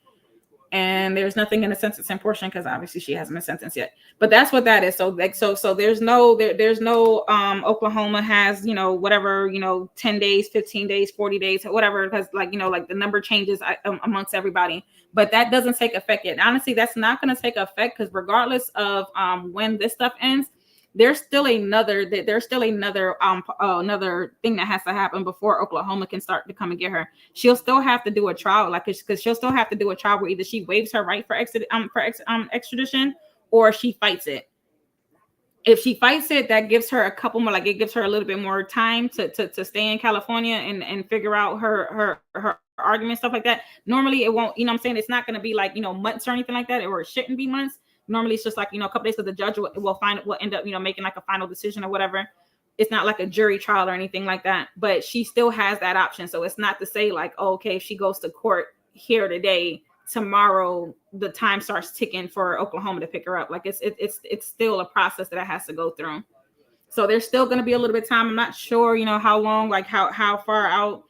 and there's nothing in the sentencing portion because obviously she hasn't been sentenced yet. But that's what that is. So there's no Oklahoma has whatever 10 days, 15 days, 40 days, whatever, because like the number changes amongst everybody. But that doesn't take effect yet. Honestly, that's not going to take effect because regardless of when this stuff ends, there's still another thing that has to happen before Oklahoma can start to come and get her. She'll still have to do a trial, because she'll still have to do a trial where either she waives her right for extradition or she fights it. If she fights it, that gives her a couple more, it gives her a little bit more time to stay in California and figure out her argument, stuff like that. Normally it won't, it's not going to be months or anything like that, or it shouldn't be months. Normally it's just a couple days, because the judge will end up making a final decision or whatever. It's not like a jury trial or anything like that, but she still has that option. So it's not to say okay, if she goes to court here today, tomorrow the time starts ticking for Oklahoma to pick her up. It's still a process that it has to go through. So there's still going to be a little bit of time. I'm not sure how long, how far out.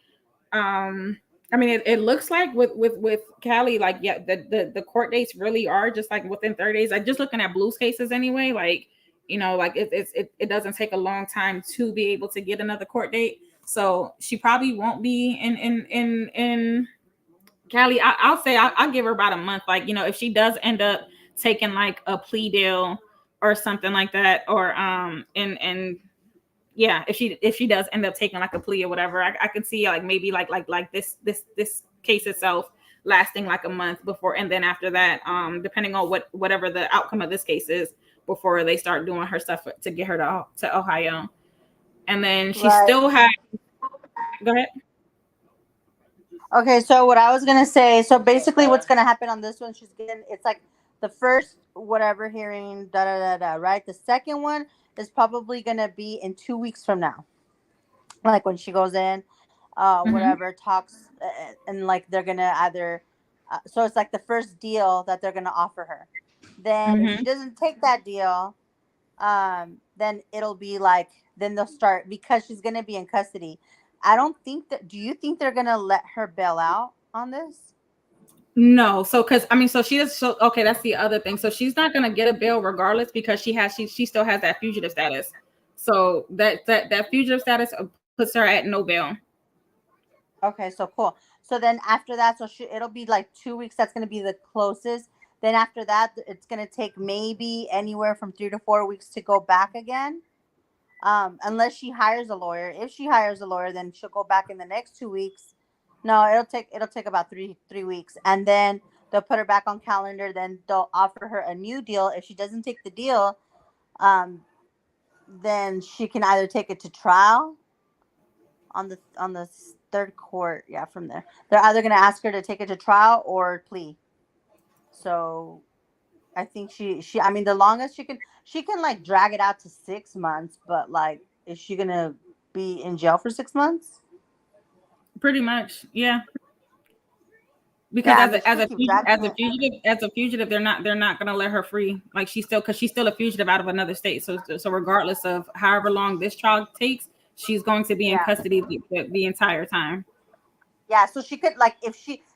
It looks like with Cali, the court dates really are just within 30 days. Just looking at Blue's cases anyway, it doesn't take a long time to be able to get another court date. So she probably won't be in Cali. I'll say I'll give her about a month. If she does end up taking a plea deal or something like that, or yeah, if she does end up taking a plea or whatever, I can see maybe this case itself lasting a month before, and then after that, depending on whatever the outcome of this case is, before they start doing her stuff to get her to Ohio. and then she Right. still had. Go ahead. Okay, so what I was gonna say, so basically what's gonna happen on this one, it's like the first whatever hearing, da da da da, right? The second one is probably gonna be in 2 weeks from now, like when she goes in, Mm-hmm. whatever talks, and like they're gonna either, so it's like the first deal that they're gonna offer her. Then if she Mm-hmm. doesn't take that deal, then it'll be like, then they'll start, because she's gonna be in custody. I don't think that. Do you think they're gonna let her bail out on this? No, so because I mean, so she is so okay. That's the other thing. So she's not gonna get a bail regardless because she still has that fugitive status. So that fugitive status puts her at no bail. Okay, so cool. So then after that, it'll be like 2 weeks. That's gonna be the closest. Then after that, it's gonna take maybe anywhere from 3 to 4 weeks to go back again. Unless she hires a lawyer. If she hires a lawyer, then she'll go back in the next 2 weeks. No, it'll take about three weeks, and then they'll put her back on calendar. Then they'll offer her a new deal. If she doesn't take the deal, um, then she can either take it to trial on the third court. Yeah, from there, they're either gonna ask her to take it to trial or plea. So I think I mean, the longest she can like drag it out to 6 months, but like, is she gonna be in jail for 6 months? Pretty much, yeah. Because Yeah, I mean, she could keep dragging it. as a fugitive, they're not gonna let her free. Like because she's still a fugitive out of another state. So regardless of however long this trial takes, she's going to be in Yeah. custody the entire time. Yeah, so she could, like,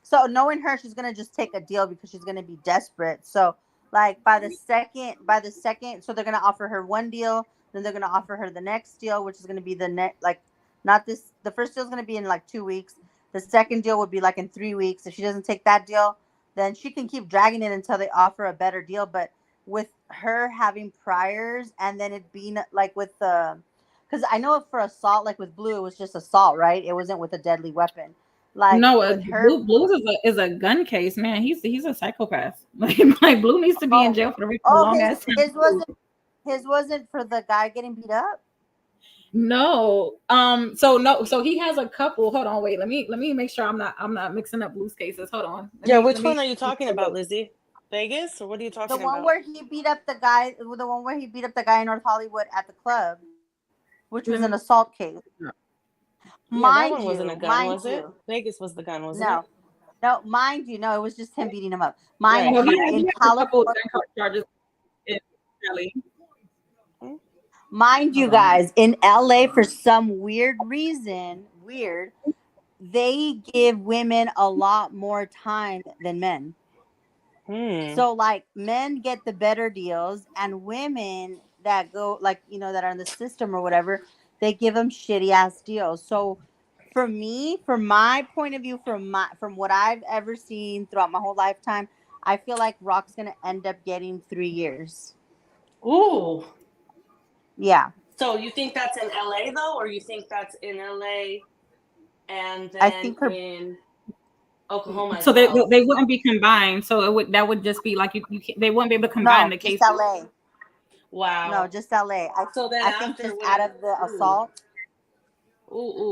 so knowing her, she's gonna just take a deal because she's gonna be desperate. So like by the second, so they're gonna offer her one deal, then they're gonna offer her the next deal, which is gonna be the next, like, not this. The first deal is gonna be in like 2 weeks. The second deal would be like in 3 weeks. If she doesn't take that deal, then she can keep dragging it until they offer a better deal. But with her having priors, and then it being like with the, because I know for assault, like with Blue, it was just assault, right? It wasn't with a deadly weapon. Like No, with her, Blues is a gun case, man. He's a psychopath. Like Blue needs to be in oh, jail for a oh, long ass time. his wasn't for the guy getting beat up. No. So he has a couple. Hold on, wait. Let me make sure I'm not mixing up Blue's cases. Hold on. Yeah, which one are you talking about, Lizzie? Vegas, or what are you The talking one about? where he beat up the guy, in North Hollywood at the club, which was an assault case. Yeah, that Mind one wasn't a you, gun, was it? Vegas was the gun, wasn't no, no, mind you, no, it was just him being him up. Mind Well, you, he in has a couple California, gun charges in Cali. mind you Hold on. guys, in LA, for some weird reason, they give women a lot more time than men. it? So like, men get the better deals, and women that go, like, that are in the system or whatever, they give them shitty ass deals. So for me, from my point of view, from what I've ever seen throughout my whole lifetime, I feel like Rock's gonna end up getting 3 years. Ooh. Yeah, So you think that's in LA though, or you think that's in LA and I then think her. in Oklahoma as So they well? they wouldn't be combined. So that would just be like they wouldn't be able to combine No, the just cases. LA. No, Wow. just LA. So then I think after just out when of the assault,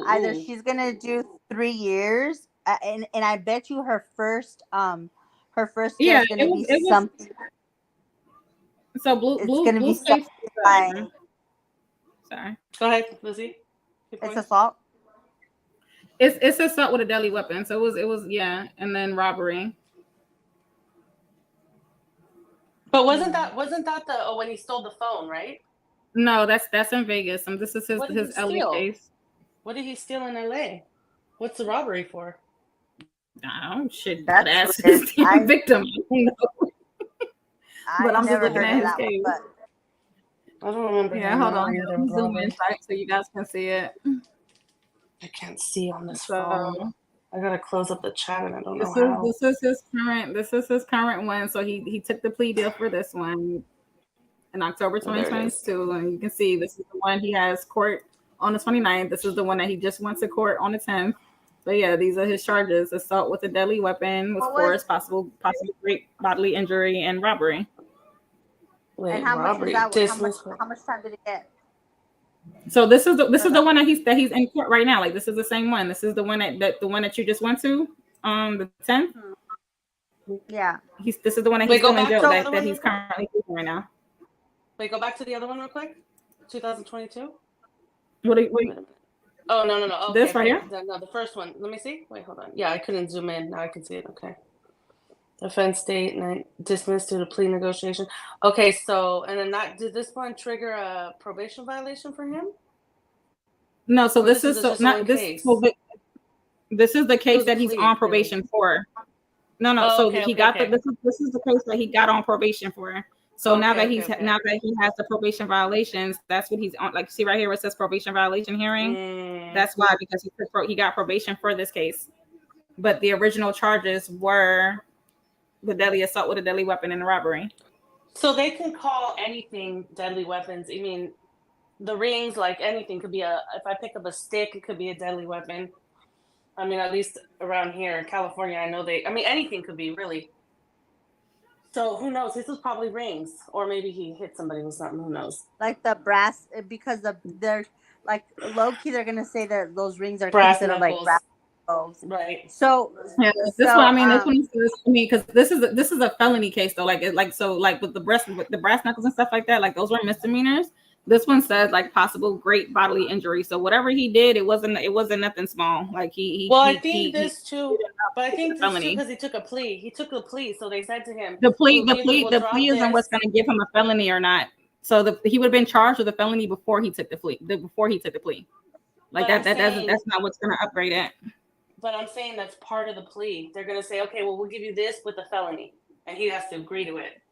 either ooh. she's gonna do 3 years, and I bet you her first deal Yeah, is gonna be it was. something. So It's gonna be Blue's case. something like, Sorry, Go ahead, Lizzie. Keep it's going. assault. it's assault with a deadly weapon. So it was yeah, and then robbery. But wasn't that the when he stole the phone, right? No, that's in Vegas. This is What did he his LA steal? case. What did he steal in LA? What's the robbery for? Oh shit, that That's ass weird. is the victim. But I I'm just never looking heard at of his that one, case. but I don't remember Yeah, hearing hold that on. one Let either me with zoom in robbery. so you guys can see it. I can't see on this So phone. I gotta close up the chat and I don't know this is how. his current one. So he took the plea deal for this one in October Oh, there it is. 2022, and you can see this is the one he has court on the 29th. This is the one that he just went to court on the 10th. So yeah, these are his charges: assault with a deadly weapon, with force, possible great bodily injury, and robbery. Wait, and how much was robbery. that? Dismiss. How much time did it get? So this is the one that he's in court right now. Like this is the same one. This is the one that you just went to the 10th. Yeah. This is the one that he's still in jail that he's currently facing right now. Wait, go back to the other one real quick. 2022. Wait. Oh no. Okay, this right here? No, the first one. Let me see. Wait, hold on. Yeah, I couldn't zoom in. Now I can see it. Okay. Offense date and dismissed due to plea negotiation. Okay, so and then did this one trigger a probation violation for him? No, so this is so not this. Case? So this is the case that he's on probation for. No. Oh, so okay, he got this is the case that he got on probation for. So now that he has the probation violations, that's what he's on. Like, see right here where it says probation violation hearing. That's why, because he got probation for this case. But the original charges were the deadly assault with a deadly weapon and the robbery. So they can call anything deadly weapons. I mean, the rings, like anything could be if I pick up a stick, it could be a deadly weapon. I mean, at least around here in California, I know anything could be really. So who knows? This was probably rings, or maybe he hit somebody with something. Who knows? Like the brass, because they're like low key. They're gonna say that those rings are brass considered knuckles. like brass knuckles. Right. So yeah, this one. I mean, this one. I mean, because this is a felony case though. Like with the brass knuckles and stuff like that. Like those were misdemeanors. This one says like possible great bodily injury. So whatever he did, it wasn't nothing small. Like I think this too because he took a plea. He took the plea, so they said to him the plea isn't what's going to give him a felony or not. So he would have been charged with a felony before he took the plea. Like that's not what's going to upgrade it. But I'm saying that's part of the plea. They're going to say, okay, well, we'll give you this with a felony, and he has to agree to it.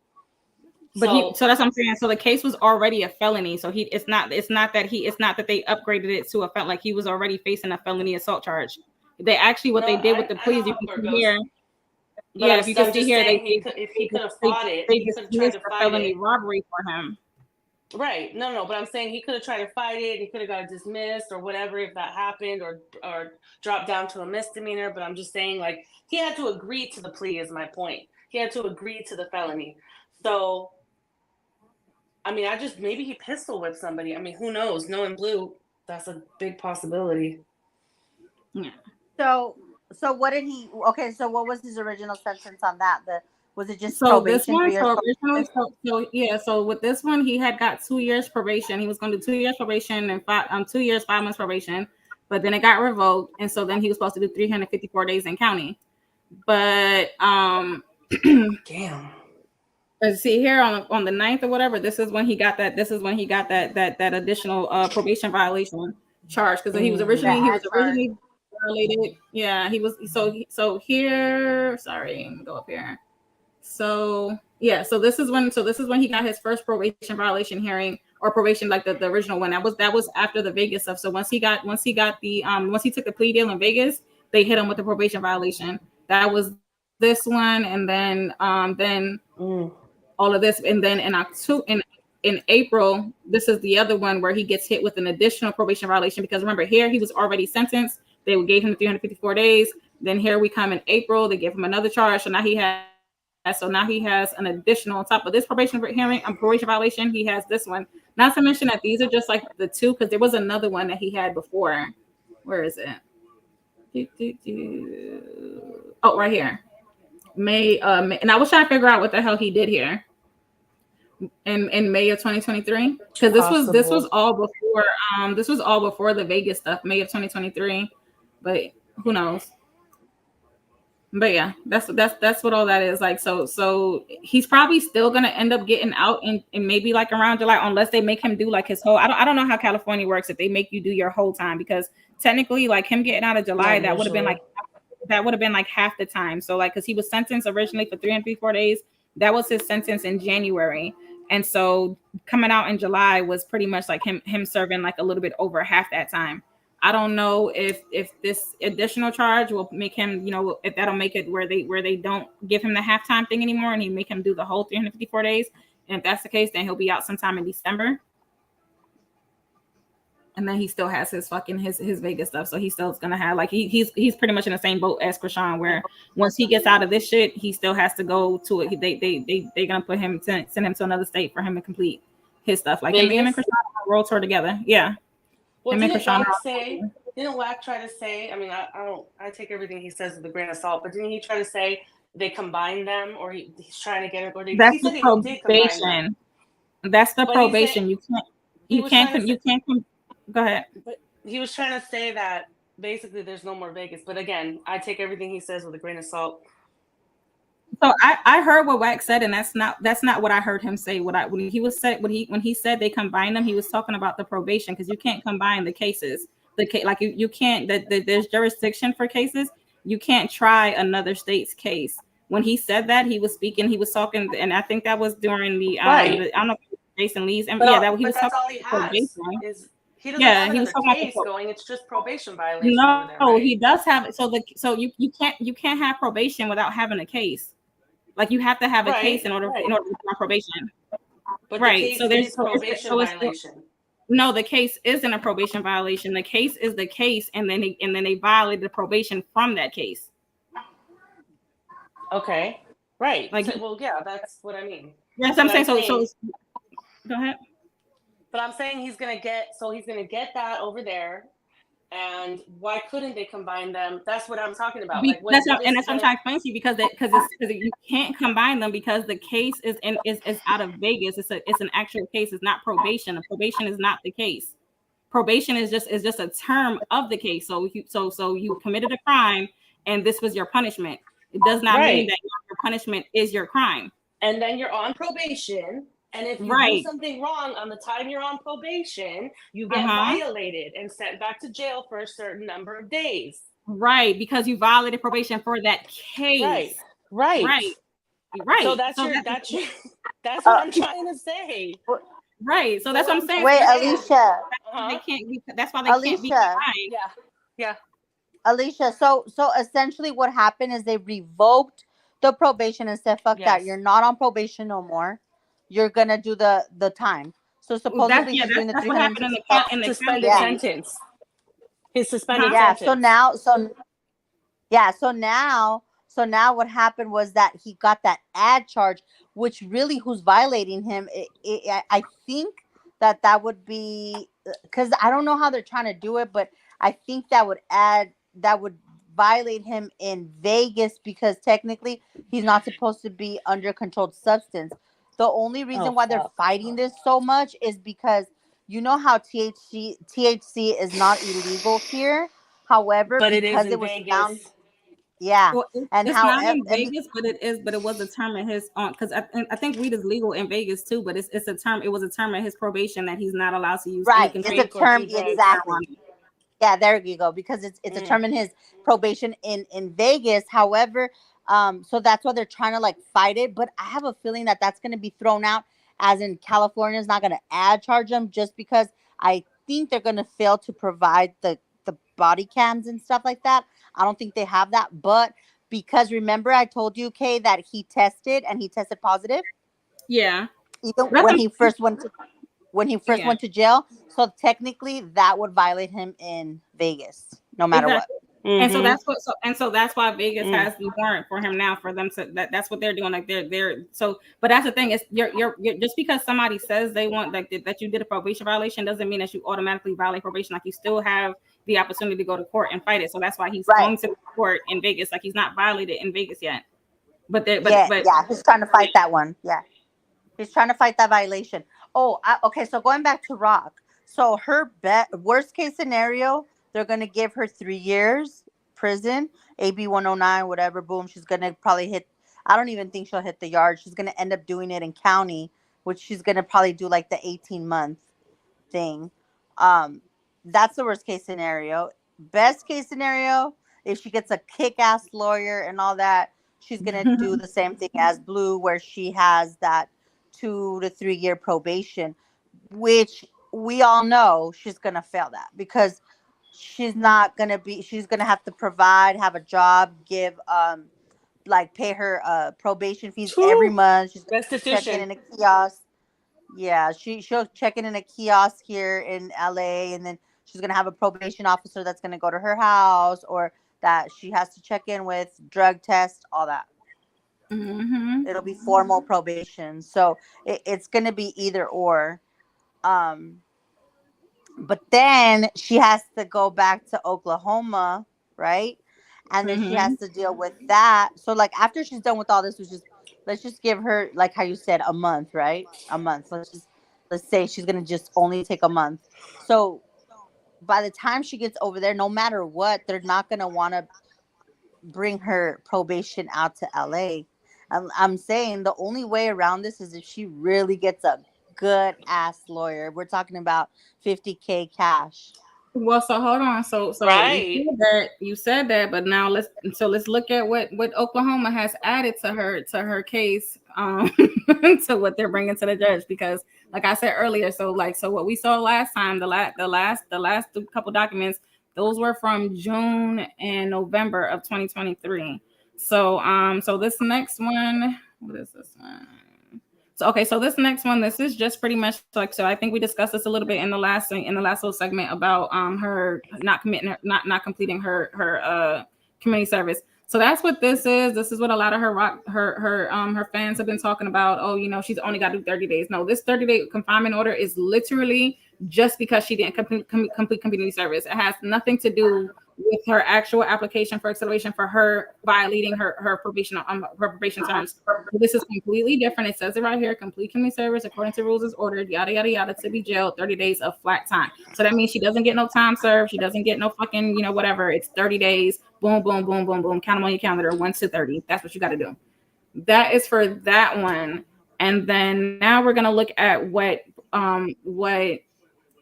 But so that's what I'm saying. So the case was already a felony. So it's not that they upgraded it to a felony. Like he was already facing a felony assault charge. They actually they did with the pleas. You can see here. Yeah, if you can see here, if he could have fought it, they just tried to fight felony robbery for him. Right. No, but I'm saying he could have tried to fight it. He could have got dismissed or whatever if that happened, or dropped down to a misdemeanor. But I'm just saying, like, he had to agree to the plea. Is my point. He had to agree to the felony. So. I mean, maybe he pistol whipped somebody. I mean, who knows? Knowing Blue, that's a big possibility. Yeah. So what did he? Okay, so what was his original sentence on that? Was it just so probation? So with this one, he had got 2 years probation. He was going to do 2 years probation and 2 years 5 months probation, but then it got revoked, and so then he was supposed to do 354 days in county. But damn. See here on the 9th or whatever. This is when he got that. This is when he got that additional probation violation charge, because he was originally violated. Yeah, he was. So here. Sorry, let me go up here. So yeah. So this is when he got his first probation violation hearing, or probation, like the original one. That was after the Vegas stuff. So once he took the plea deal in Vegas, they hit him with the probation violation. That was this one, and then all of this, and then in April, this is the other one where he gets hit with an additional probation violation, because remember here he was already sentenced. They gave him 354 days. Then here we come in April, they give him another charge. So now he has an additional on top of this probation violation. He has this one. Not to mention that these are just like the two, because there was another one that he had before. Where is it? Oh, right here. May, and I was trying to figure out what the hell he did here in May of 2023, because this was all before the Vegas stuff, May of 2023, but who knows. But yeah, that's what all that is like. So he's probably still gonna end up getting out in maybe like around July, unless they make him do like his whole. I don't know how California works, if they make you do your whole time, because technically, like him getting out of July, that would have been like half the time. So like, because he was sentenced originally for 354 days, that was his sentence in January, and so coming out in July was pretty much like him serving like a little bit over half that time. I don't know if this additional charge will make him, if that'll make it where they don't give him the halftime thing anymore, and he make him do the whole 354 days. And if that's the case, then he'll be out sometime in December. And then he still has his Vegas stuff. So he still is gonna have, like, he's pretty much in the same boat as Chrisean, where once he gets out of this shit, he still has to go to it. They're gonna send him to another state for him to complete his stuff. Like him and Vegas? Chrisean are on a world tour together. Yeah. Well, Him and didn't Chrisean Wack are say? Didn't Wack try to say? I mean, I take everything he says with a grain of salt. But didn't he try to say they combined them, or he's trying to get it? Or that's he the said he did combine them. probation. That's the But he said probation. he was trying to You say, can't go ahead. but he was trying to say that basically there's no more Vegas. But again, I take everything he says with a grain of salt. So I heard what Wax said, and that's not what I heard him say. When he said they combined them, he was talking about the probation, because you can't combine the cases. Like you can't, there's jurisdiction for cases. You can't try another state's case. When he said that, he was talking, and I think that was during the Right. I don't know if it was Jason Lee's, and But, he was that's talking all he about has probation. is he doesn't Yeah, have he was another talking about case going. It's just probation violation over there, no, right? he does have. So you can't have probation without having a case. Like you have to have a case in order to be on probation. But Right. the case So there's is probation violation. no, the case isn't a probation violation. The case is the case, and then they violated the probation from that case. Okay. Right. Like, So, well, yeah, that's what I mean. that's what I'm saying. So go ahead. But I'm saying he's gonna get that over there. And why couldn't they combine them? That's what I'm talking about. Like, That's what I'm trying to explain to you, because you can't combine them, because the case is out of Vegas. It's an actual case. It's not probation. A probation is not the case. Probation is just a term of the case. So you committed a crime, and this was your punishment. It does not mean that your punishment is your crime. And then you're on probation. And if you do something wrong on the time you're on probation, you get violated and sent back to jail for a certain number of days. Right, because you violated probation for that case. Right. So that's what I'm trying to say. Right. So that's what I'm saying. Wait, Alicia. They can't. That's why they can't be combined. Yeah. Alicia. So essentially, what happened is they revoked the probation and said, "Fuck that! You're not on probation no more. You're gonna do the time." So supposedly he's doing the 300 in the suspended sentence. His suspended sentence. So now what happened was that he got that ad charge, which really who's violating him. I think that would be, because I don't know how they're trying to do it, but I think that would violate him in Vegas, because technically he's not supposed to be under controlled substance. The only reason why they're fighting this so much is because you know how THC is not illegal here. However, but because it was found, well, and it's not in Vegas, but it was a term in his because I think weed is legal in Vegas too, but it's a term. It was a term in his probation that he's not allowed to use. Right, it's a term exactly. Yeah, there you go. Because it's a term in his probation in Vegas. However, so that's why they're trying to like fight it. But I have a feeling that that's going to be thrown out, as in California is not going to ad charge them, just because I think they're going to fail to provide the body cams and stuff like that. I don't think they have that. But because remember I told you, Kay, that he tested positive. Yeah. Even when he first went to jail. So technically that would violate him in Vegas, no matter what. Mm-hmm. And so that's why Vegas has the warrant for him now, for them to that's what they're doing. Like they're so, but that's the thing, is you're just because somebody says they want that you did a probation violation doesn't mean that you automatically violate probation. Like you still have the opportunity to go to court and fight it. So that's why he's going to court in Vegas. Like he's not violated in Vegas yet. But he's trying to fight that one. Yeah. He's trying to fight that violation. Okay. So going back to Rock. So her worst case scenario, they're going to give her 3 years prison, AB 109, whatever. Boom. She's going to probably hit. I don't even think she'll hit the yard. She's going to end up doing it in county, which she's going to probably do like the 18-month thing. That's the worst case scenario. Best case scenario, if she gets a kick-ass lawyer and all that, she's going to do the same thing as Blue, where she has that 2 to 3 year probation, which we all know she's going to fail that, because she's going to have to provide, have a job, give, pay her probation fees every month. She's going to check in a kiosk. Yeah, she'll check in a kiosk here in LA, and then she's going to have a probation officer that's going to go to her house, or that she has to check in with, drug test, all that. Mm-hmm. It'll be formal probation. So it's going to be either or. Um, but then she has to go back to Oklahoma, right? And then she has to deal with that. So like after she's done with all this, which is let's just give her like how you said a month, right? A month. Let's say she's gonna just only take a month. So by the time she gets over there, no matter what, they're not gonna want to bring her probation out to LA. I'm saying the only way around this is if she really gets a good ass lawyer. We're talking about 50K cash. Well, so hold on. So Right. you said that, but now let's look at what Oklahoma has added to her case, to what they're bringing to the judge, because like I said earlier, so what we saw last time, the last couple documents, those were from June and November of 2023. So this next one, what is this one? So okay, so this next one, this is just pretty much like, so I think we discussed this a little bit in the last little segment about her not completing her community service. So that's what this is. This is what a lot of her fans have been talking about. Oh, she's only got to do 30 days. No, this 30-day confinement order is literally just because she didn't complete community service. It has nothing to do with her actual application for acceleration for her violating her probation terms. This is completely different. It says it right here: complete community service according to rules is ordered, yada yada yada, to be jailed 30 days of flat time. So that means she doesn't get no time served. She doesn't get no fucking whatever. It's 30 days. Boom, boom, boom, boom, boom. Count them on your calendar, 1 to 30. That's what you got to do. That is for that one. And then now we're gonna look at what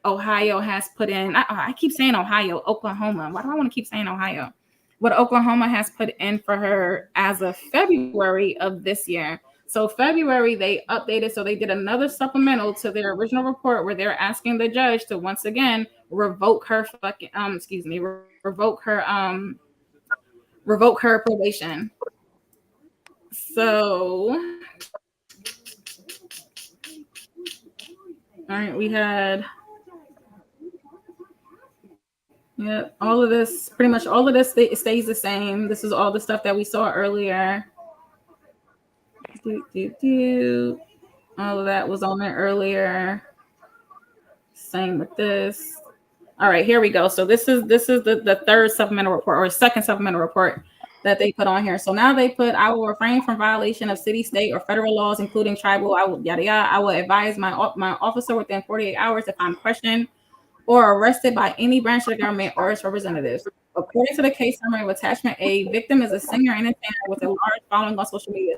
Ohio has put in. I keep saying Ohio, Oklahoma. Why do I want to keep saying Ohio? What Oklahoma has put in for her as of February of this year. So February, they updated. So they did another supplemental to their original report where they're asking the judge to once again revoke her revoke her probation. So, all right, we had, yeah, all of this, pretty much all of this stays the same. This is all the stuff that we saw earlier. All of that was on there earlier. Same with this. All right, here we go. So this is the third supplemental report, or second supplemental report that they put on here. So now they put, I will refrain from violation of city, state, or federal laws, including tribal. I will yada yada. I will advise my officer within 48 hours if I'm questioned or arrested by any branch of the government or its representatives. According to the case summary of attachment A, victim is a singer and entertainer with a large following on social media,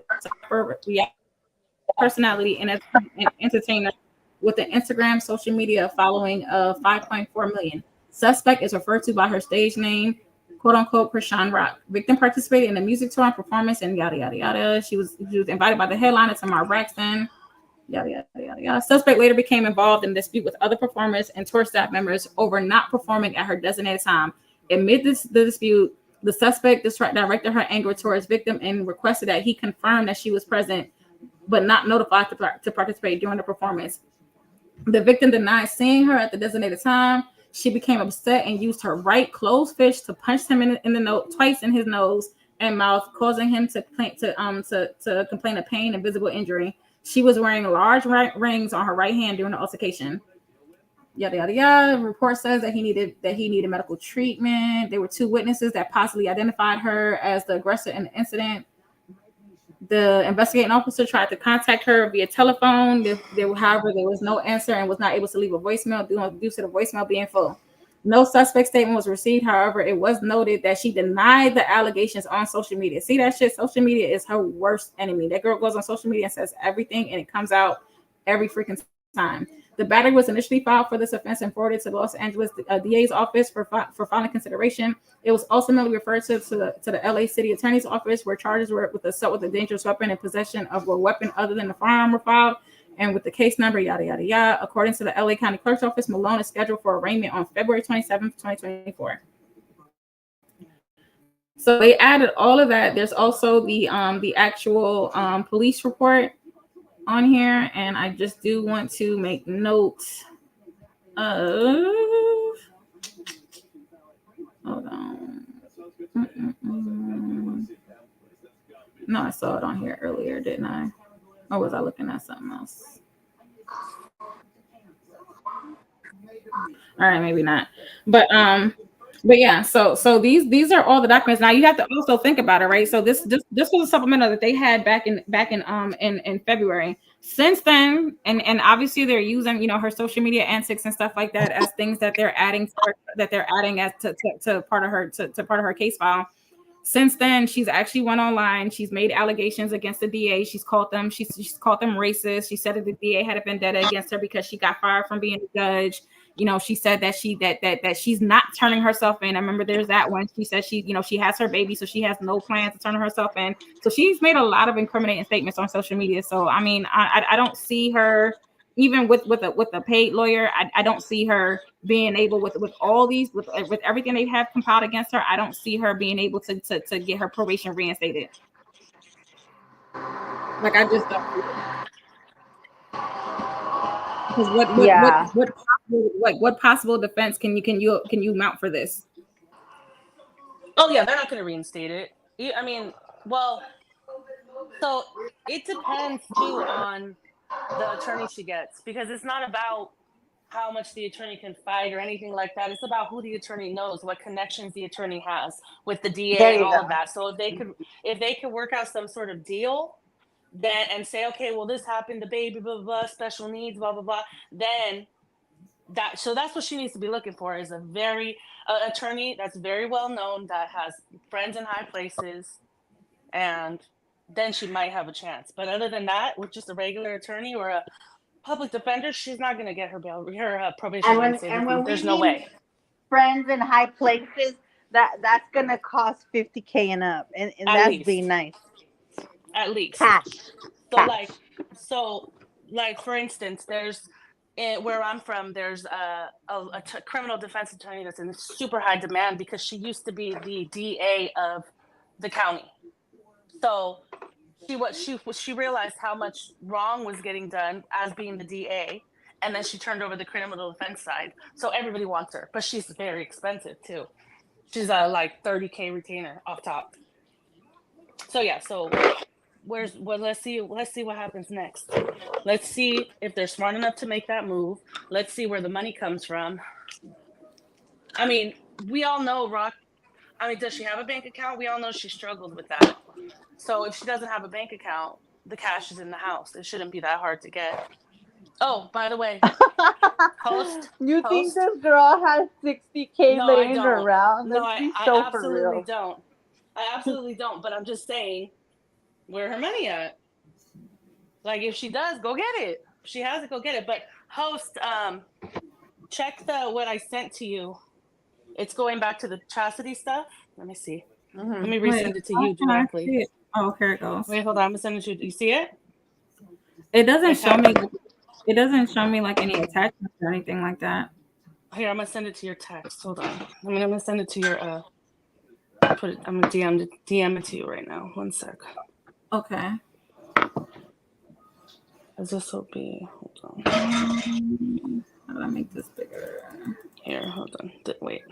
personality and entertainer with an Instagram social media following of 5.4 million. Suspect is referred to by her stage name, quote unquote, Chrisean Rock. Victim participated in a music tour and performance and yada yada yada. She was invited by the headliner Tamar Braxton. Yada yada yada yada. Suspect later became involved in a dispute with other performers and tour staff members over not performing at her designated time. Amid the dispute, the suspect directed her anger towards victim and requested that he confirm that she was present but not notified to participate during the performance. The victim denied seeing her at the designated time. She became upset and used her right closed fist to punch him in the nose twice in his nose and mouth, causing him to complain of pain and visible injury. She was wearing large rings on her right hand during the altercation. Yada yada yada. The report says that he needed medical treatment. There were 2 witnesses that possibly identified her as the aggressor in the incident. The investigating officer tried to contact her via telephone. However, there was no answer and was not able to leave a voicemail due to the voicemail being full. No suspect statement was received. However, it was noted that she denied the allegations on social media. See that shit? Social media is her worst enemy. That girl goes on social media and says everything, and it comes out every freaking time. The battery was initially filed for this offense and forwarded to the Los Angeles DA's office for final consideration. It was ultimately referred to the LA City Attorney's Office, where charges were with assault with a dangerous weapon and possession of a weapon other than the firearm were filed, and with the case number, yada, yada, yada. According to the LA County Clerk's Office, Malone is scheduled for arraignment on February 27th, 2024. So they added all of that. There's also the actual police report on here, and I just do want to make note of, hold on. No, I saw it on here earlier, didn't I? Or was I looking at something else? All right, maybe not. But yeah, so these are all the documents. Now you have to also think about it, right? So this was a supplemental that they had back in February. Since then, and obviously they're using her social media antics and stuff like that as things that they're adding as to part of her to part of her case file. Since then, she's actually went online. She's made allegations against the DA. She's called them racist. She said that the DA had a vendetta against her because she got fired from being a judge. She said that she's not turning herself in. I remember there's that one. She said she has her baby, so she has no plans to turn herself in. So she's made a lot of incriminating statements on social media. So I mean, I don't see her, even with a paid lawyer, I don't see her being able with all these with everything they have compiled against her. I don't see her being able to get her probation reinstated. Like I just don't. Because what possible defense can you mount for this? Oh yeah, they're not going to reinstate it. I mean, well, so it depends too on the attorney she gets, because it's not about how much the attorney can fight or anything like that. It's about who the attorney knows, what connections the attorney has with the DA and all of that. So if they could work out some sort of deal, then and say, okay, well, this happened, the baby, blah, blah, blah, special needs, blah, blah, blah, then that's what she needs to be looking for, is a very attorney that's very well known, that has friends in high places, and then she might have a chance. But other than that, with just a regular attorney or a public defender, she's not going to get her probation. And when there's no way. Friends in high places, that's going to cost $50K and up, and that's least. Being nice. At least cash. So like for instance, there's where I'm from, there's a criminal defense attorney that's in super high demand because she used to be the DA of the county. So she realized how much wrong was getting done as being the DA, and then she turned over the criminal defense side. So everybody wants her, but she's very expensive too. She's like $30K retainer off top. So yeah, so let's see what happens next. Let's see if they're smart enough to make that move. Let's see where the money comes from. I mean, we all know does she have a bank account? We all know she struggled with that. So if she doesn't have a bank account, the cash is in the house. It shouldn't be that hard to get. Oh, by the way, think this girl has $60K laying around? No, I absolutely don't. I absolutely don't. But I'm just saying, where her money at? Like, if she does, go get it. If she has it, go get it. But host, check what I sent to you. It's going back to the chastity stuff. Let me see. Mm-hmm. Let me resend it to you directly. Oh, here it goes. Wait, hold on. I'm gonna send it to you. Do you see it? It doesn't show me. It doesn't show me like any attachments or anything like that. Here, I'm gonna send it to your text. Hold on. I'm gonna send it to your. I'm gonna DM it to you right now. 1 sec. Okay. This will be. Hold on. How do I make this bigger? Here, hold on. Wait.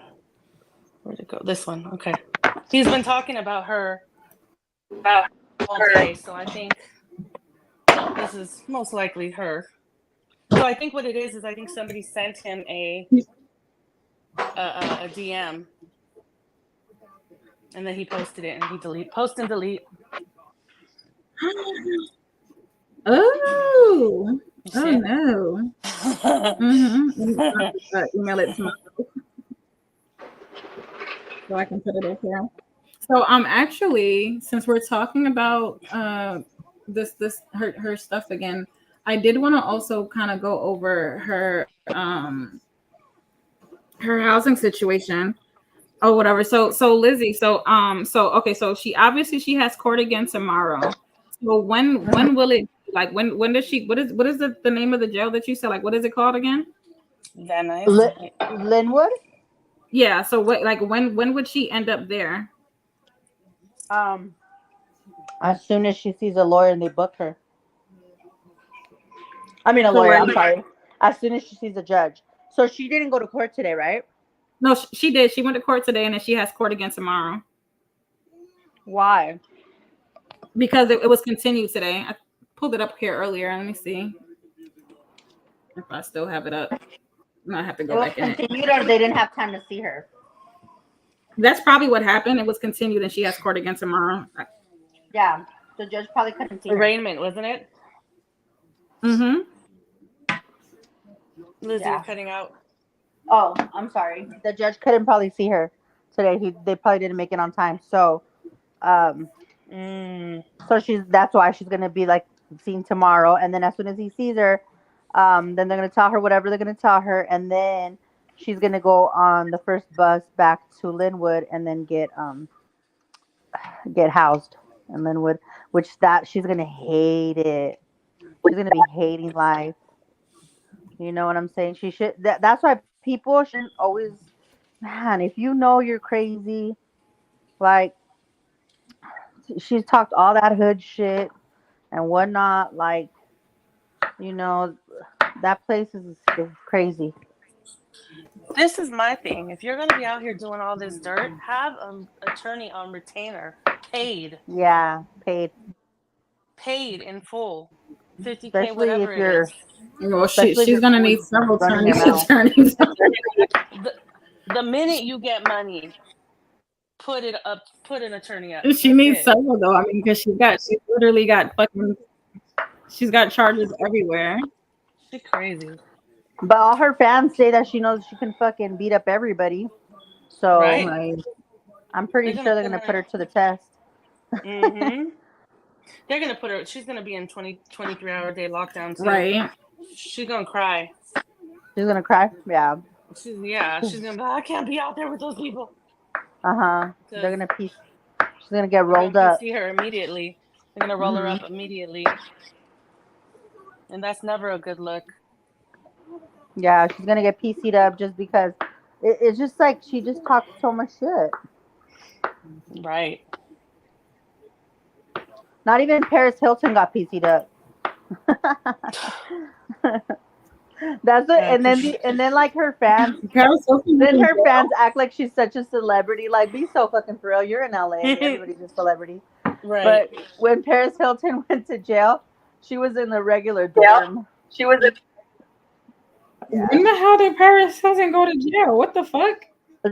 Where'd it go? This one. Okay. He's been talking about her all day, so I think this is most likely her. So I think what it is I think somebody sent him a DM, and then he posted it, and he post and delete. Oh no. Mm-hmm. Email it to myself so I can put it up here. So actually, since we're talking about her stuff again, I did want to also kind of go over her housing situation or whatever. So Lizzie, so she obviously has court again tomorrow. So when will it, like, when does she, what is the name of the jail that you said, like, what is it called again? Linwood. Yeah. So when would she end up there? As soon as she sees a lawyer and they book her. I mean, a lawyer. I'm sorry. As soon as she sees a judge. So she didn't go to court today, right? No, she did. She went to court today, and then she has court again tomorrow. Why? Because it was continued today. I pulled it up here earlier. Let me see if I still have it up. I have to go It was back in it. continued, or they didn't have time to see her. That's probably what happened. It was continued, and she has court again tomorrow. Yeah, the judge probably couldn't see her. Arraignment, wasn't it? Mm-hmm. Lizzie, Yeah. you're cutting out. Oh, I'm sorry. The judge couldn't probably see her today. They probably didn't make it on time. So, that's why she's gonna be like seen tomorrow. And then as soon as he sees her, then they're gonna tell her whatever they're gonna tell her, and then she's gonna go on the first bus back to Linwood, and then get housed in Linwood, which that she's gonna hate it. She's gonna be hating life. You know what I'm saying? She should. That's why people shouldn't always. Man, if you know you're crazy, like she's talked all that hood shit and whatnot. Like, you know, that place is crazy. This is my thing. If you're gonna be out here doing all this dirt, have an attorney on retainer, paid Yeah, paid. in full, 50K, Especially whatever if you're. it is. Well, Especially if she's you're gonna need several running your mouth. attorneys. The minute you get money, put an attorney up. She That's needs it. several though. I mean, because she's literally got she's got charges everywhere. She's crazy. But all her fans say that she knows she can fucking beat up everybody. So Right. I'm pretty sure they're gonna put her to the test. Mm-hmm. They're gonna put her. She's gonna be in 23-hour day lockdown too. Right. She's gonna cry. She's gonna cry. Yeah. She's gonna be. I can't be out there with those people. They're gonna She's gonna get rolled up. See her immediately. They're gonna roll her up immediately, and that's never a good look. Yeah, she's gonna get PC'd up just because it's just like she just talks so much shit. Right. Not even Paris Hilton got PC'd up. That's it. And then like her fans, then her fans act like she's such a celebrity. Like, be so fucking for real. You're in LA. Everybody's a celebrity. Right. But when Paris Hilton went to jail, she was in the regular dorm. She was. When the hell did Paris Hilton go to jail? What the fuck?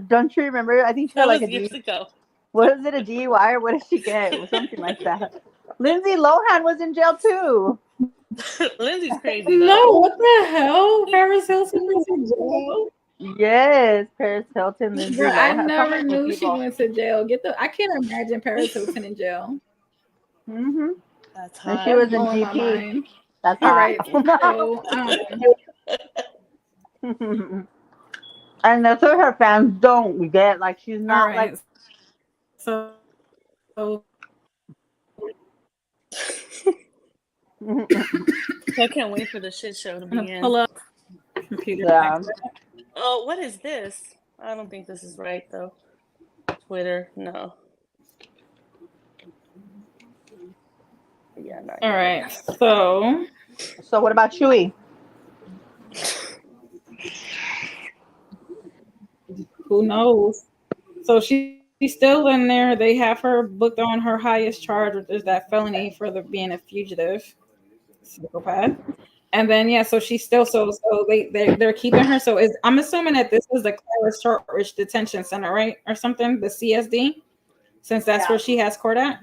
Don't you remember? I think she had like years ago. What is it, a DUI, or what did she get? Or something like that. Lindsay Lohan was in jail too. Lindsay's crazy. Though. No, what the hell? Paris Hilton was in jail? Yes, Paris Hilton. Lindsay Lohan. I never knew she went to jail. I can't imagine Paris Hilton in jail. Mm-hmm. That's hot. And she was in GP. That's all hot. Right. And that's what her fans don't get. Like, she's not like. So. I can't wait for the shit show to begin. Pull up computer. Yeah. Oh, what is this? I don't think this is right though. Twitter, no. Yeah, not all yet. right. So what about Chewy? Who knows? So she's still in there. They have her booked on her highest charge, which is that felony for being a fugitive psychopath. And then so she's still they're keeping her. So I'm assuming that this is the Clara Shortridge Detention Center, right, or something, the CSD, since that's where she has court at.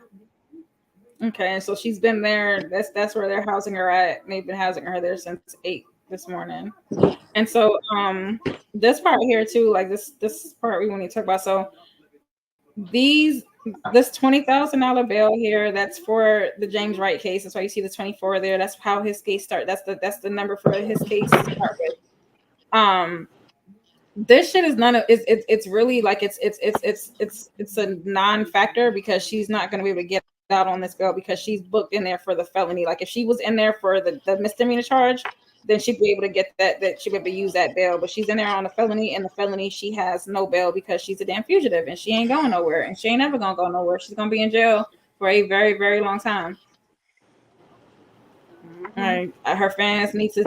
Okay, so she's been there. That's where they're housing her at. They've been housing her there since 8 this morning. And so this part here too, like this part we want to talk about. So this $20,000 bail here, that's for the James Wright case. That's why you see the 24 there. That's how his case started. That's the number for his case to start with. This shit is it's really like it's a non-factor because she's not going to be able to get out on this bail because she's booked in there for the felony. Like if she was in there for the misdemeanor charge, then she'd be able to get that she'd be able to use that bail. But she's in there on the felony, and the felony she has no bail because she's a damn fugitive and she ain't going nowhere, and she ain't ever gonna go nowhere. She's gonna be in jail for a very, very long time. All right, her fans need to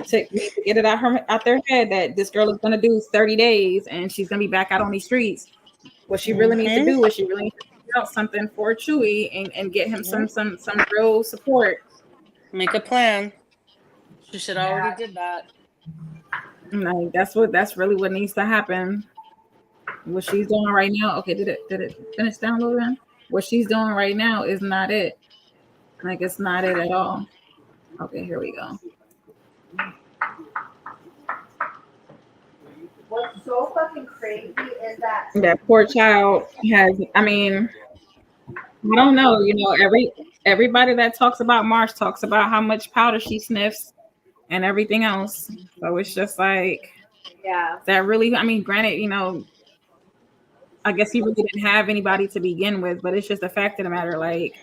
get it out their head that this girl is gonna do 30 days and she's gonna be back out on these streets. What she really needs to do is she really needs to figure out something for Chewy and get him some real support. Make a plan. She should already did that. Like that's really what needs to happen. What she's doing right now. Okay, did it finish downloading? What she's doing right now is not it. Like it's not it at all. Okay, here we go. What's so fucking crazy is that That poor child has. I mean, I don't know. Everybody that talks about Marsh talks about how much powder she sniffs and everything else. So it's just like yeah. that. Really, I mean, granted, I guess he really didn't have anybody to begin with, but it's just the fact of the matter. Like,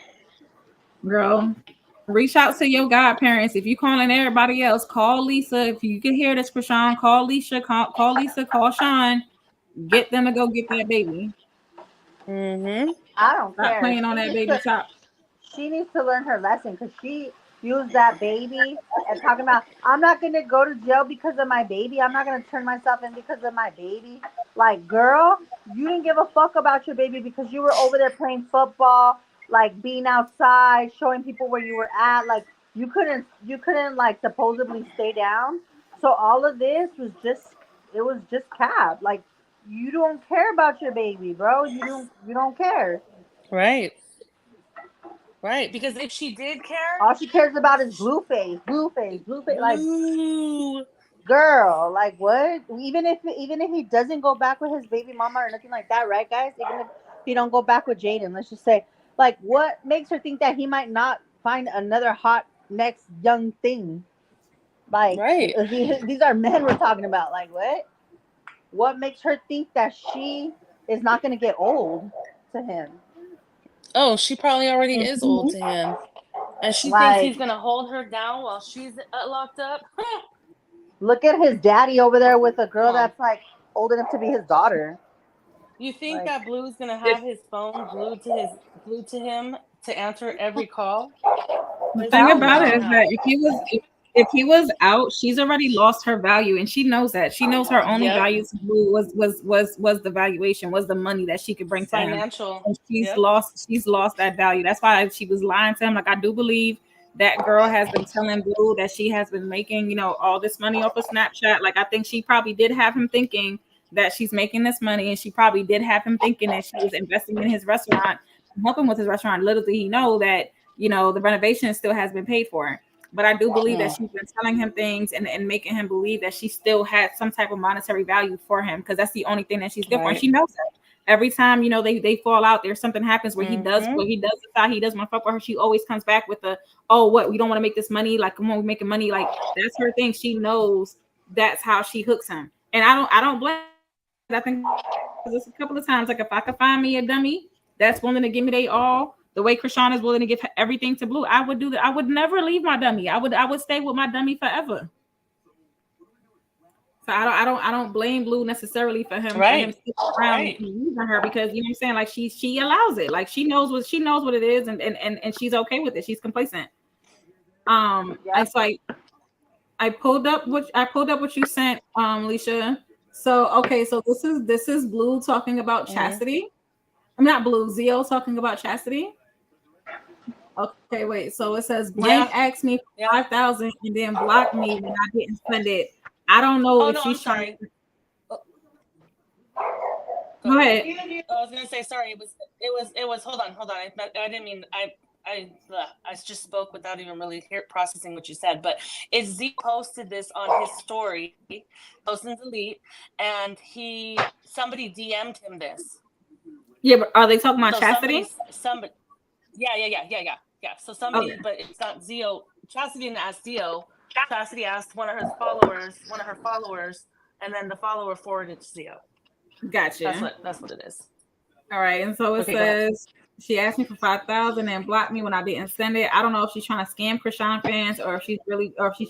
girl, reach out to your godparents. If you calling everybody else, call Lisa. If you can hear this, Chrisean, call Lisa. Call Lisa. Call Sean. Get them to go get that baby. Mm-hmm. I don't Stop care. playing on that baby top. She needs to learn her lesson because she used that baby and talking about I'm not gonna go to jail because of my baby. I'm not gonna turn myself in because of my baby. Like, girl, you didn't give a fuck about your baby because you were over there playing football, like being outside, showing people where you were at. Like you couldn't like supposedly stay down. So all of this was just it was just cap. Like you don't care about your baby, bro. You don't care. Right. Right. Because if she did care, All she cares about is blue face, blue face, blue face. Like, blue. girl, like what? Even if he doesn't go back with his baby mama or nothing like that, right, guys? Even if he don't go back with Jaden, let's just say, like, what makes her think that he might not find another hot next young thing? Like, Right. these are men we're talking about. Like, what? What makes her think that she is not gonna get old to him? Oh, she probably already is old Mhm. to him. And she thinks Like, he's going to hold her down while she's locked up. look at his daddy over there with a Come girl on. that's like old enough to be his daughter. You think Like, that Blue's going to If have his phone glued to him to answer every call? the It's thing hell not about going it to no. is that happen. if he was out, she's already lost her value, and she knows that. She knows her only Yep. value to Blue was the valuation, was the money that she could bring to him, Financial. and Yep. she's lost that value. That's why she was lying to him. Like I do believe that girl has been telling Blue that she has been making all this money off of Snapchat. Like I think she probably did have him thinking that she's making this money, and she probably did have him thinking that she was investing in his restaurant, helping with his restaurant. Little did he know that the renovation still has been paid for. But I do believe that Mm. she's been telling him things and making him believe that she still had some type of monetary value for him, because that's the only thing that she's good for. And Right. she knows that. Every time they fall out, there's something happens where Mm-hmm. he does decide he does want to fuck with her. She always comes back with the, oh, what, we don't want to make this money, like, come on, we're making money. Like that's her thing. She knows that's how she hooks him. And I don't blame her. I think there's a couple of times, like if I could find me a dummy that's willing to give me they all, the way Chrisean is willing to give everything to Blue, I would do that. I would never leave my dummy. I would stay with my dummy forever. So I don't blame Blue necessarily for him Right. sticking around and Right. using her, because you know what I'm saying, like she allows it. Like she knows what it is, and she's okay with it. She's complacent. Yeah. I so I pulled up what you sent, Alicia. So okay, so this is Blue talking about Mm-hmm. chastity. I'm not Blue, Zio talking about chastity. Okay, wait. So it says blank Yeah. asked me Yeah. for 5,000 and then blocked me when I didn't spend it. I don't know Oh, if no, I'm she's trying sorry. to Oh, go go. ahead. I was gonna say sorry. It was. Hold on. I didn't mean. I just spoke without even really processing what you said. But it's Z posted this on his story, post and delete, and somebody DM'd him this. Yeah, but are they talking about So chastity? somebody. Yeah. So somebody, Okay, but it's not Zio. Chastity didn't ask Zio. Chastity asked one of her followers, and then the follower forwarded to Zio. gotcha. That's what it is. All right, and so it Okay, go ahead. says she asked me for 5,000 and blocked me when I didn't send it. I don't know if she's trying to scam Chrisean fans or if she's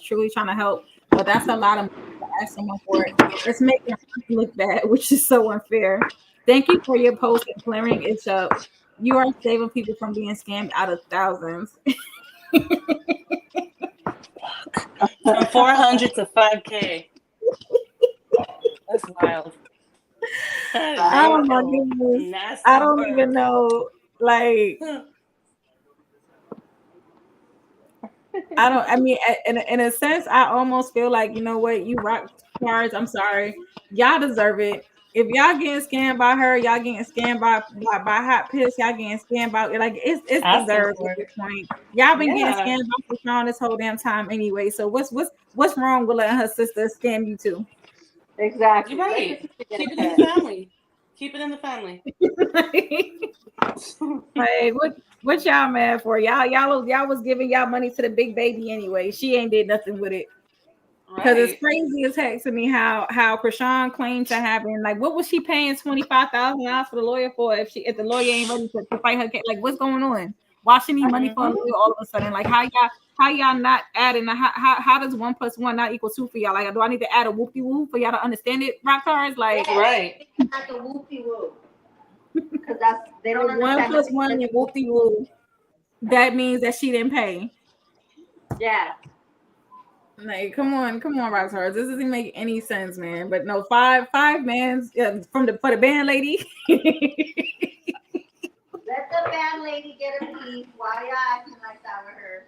truly trying to help, but that's a lot of money to ask someone for it. It's making her look bad, which is so unfair. Thank you for your post and clearing it up. You are saving people from being scammed out of thousands. From 400 to 5K. That's wild. That is Oh my wild. goodness. I Nasty don't even work. know. Like, I don't. I mean, in a sense, I almost feel like, you know what, you rock cards. I'm sorry, y'all deserve it. If y'all getting scammed by her, y'all getting scammed by Hot Piss, y'all getting scammed by, like, it's Asking deserved for at it. this point. Y'all been getting Yeah. scammed by Sean this whole damn time anyway. So what's wrong with letting her sister scam you too? Exactly. You're Let the right. sister get Keep it in the ahead. family. Keep it in the family. Like, what y'all mad for? Y'all was giving y'all money to the big baby anyway. She ain't did nothing with it. Because it's Right. crazy as heck to me how Chrisean claimed to having, like, what was she paying $25,000 for the lawyer for if the lawyer ain't ready to fight her case? Like, what's going on? Why she need money for a lawyer all of a sudden? Like, how y'all not adding how does 1 + 1 not equal 2 for y'all? Like, do I need to add a whoopty whoop for y'all to understand it, rock cards? Like, Right. Like a whoopie whoop. Because they don't like 1 understand. + 1 and whoopty whoop. That means that she didn't pay. Yeah. Like, come on, rock stars. This doesn't make any sense, man. But no, five mans for the band lady. Let the band lady get a piece. Why y'all acting like that with her?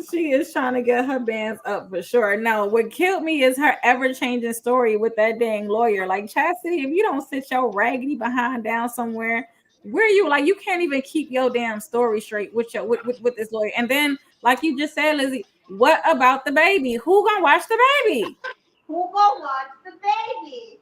She is trying to get her bands up for sure. No, what killed me is her ever-changing story with that dang lawyer. Like, Chastity, if you don't sit your raggedy behind down somewhere, where you, like, you can't even keep your damn story straight with with this lawyer. And then, like you just said, Lizzie, what about the baby? Who gonna watch the baby? Who gonna watch the baby?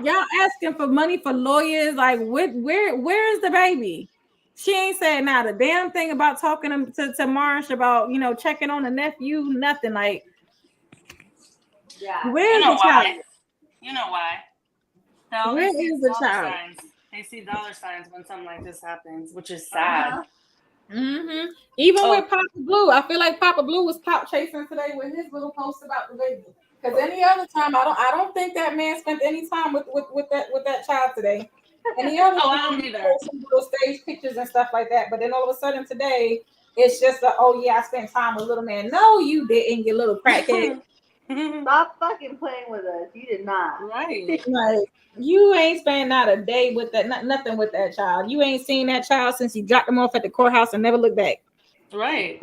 Y'all asking for money for lawyers? Like, where is the baby? She ain't said not a damn thing about talking to Marsh about, checking on the nephew, nothing. Like, Yeah. where's You know the child? why? You know why? They Where always see is the dollar child? signs. They see dollar signs when something like this happens, which is sad. Mm-hmm. Even Oh, with Papa Blue, I feel like Papa Blue was pop chasing today with his little post about the baby. Because any other time, I don't think that man spent any time with that child today. Any other I time, don't he either. posts some little stage pictures and stuff like that. But then all of a sudden today, it's just oh yeah, I spent time with little man. No, you didn't, you little crackhead. Stop fucking playing with us. You did not. Right. Like, you ain't spent not a day with that, nothing with that child. You ain't seen that child since you dropped him off at the courthouse and never looked back. Right.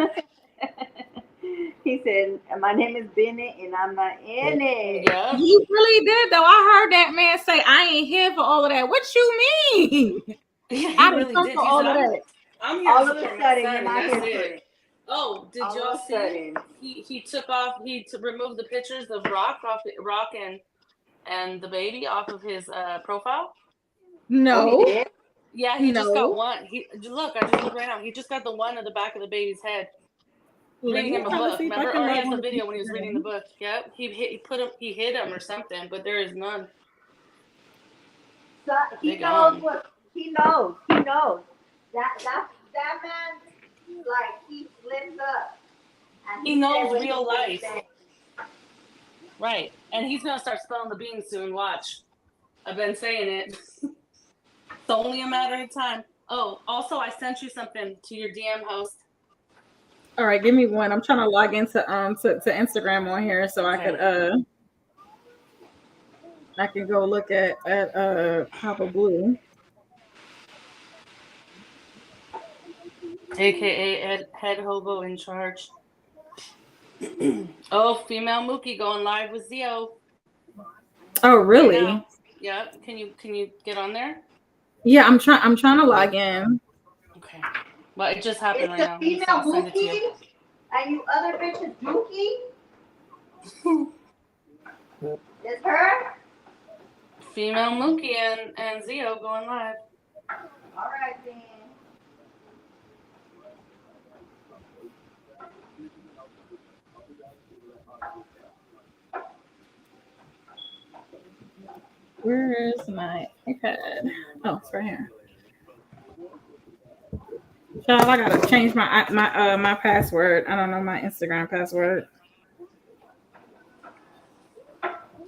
He said, "My name is Bennett, and I'm not in it." Yep. You really did, though. I heard that man say, "I ain't here for all of that." What you mean? Yeah, he I didn't really come did. for He all said, of that. I'm here All to of a support my sudden, son, you're and not that's here for it. it. Oh, did All y'all of a see? sudden. He took off. Removed the pictures of Rock and the baby off of his profile. Oh, he No, did? Yeah, he just got no. one. Look, I just looked right now. He just got the one at the back of the baby's head, Let reading me him a try to book. see if I Remember, can or he log has the on to video when he was reading the Instagram. book. Yep, he hit him or something, but there is none. So he They knows gone. what he knows. He knows. That man, like, he slips up and He he say knows what he real really life, say. right? And he's gonna start spilling the beans soon. Watch. I've been saying it. It's only a matter of time. Oh, also, I sent you something to your DM host. All right, give me one. I'm trying to log into to Instagram on here so I could I can go look at Papa Blue. AKA head hobo in charge. Oh, female Mookie going live with Zio Oh, right really? now. Yep. Can you get on there? Yeah, I'm trying to log in. Okay. Well, it just happened It's right a now, female so I'll send it to you. Mookie, and you other bitches Dookie. It's her. Female Mookie and Zio going live. All right then. Where's my iPad? Oh, it's right here. Child, I gotta change my password. I don't know my Instagram password.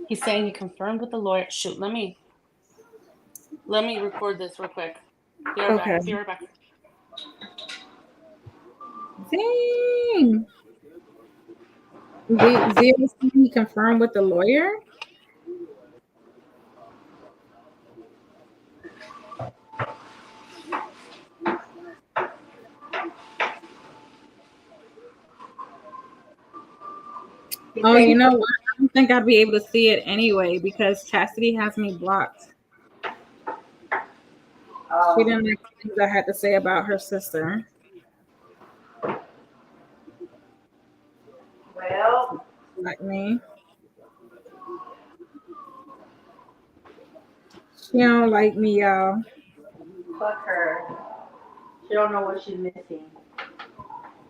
He's saying he confirmed with the lawyer. Shoot, let me record this real quick. Be right Okay. back. Be right back. Dang. Zero he confirmed with the lawyer. Oh, you know what? I don't think I'd be able to see it anyway because Chastity has me blocked. She didn't like the things I had to say about her sister. Well, Like me. She don't like me, y'all. fuck her. She don't know what she's missing.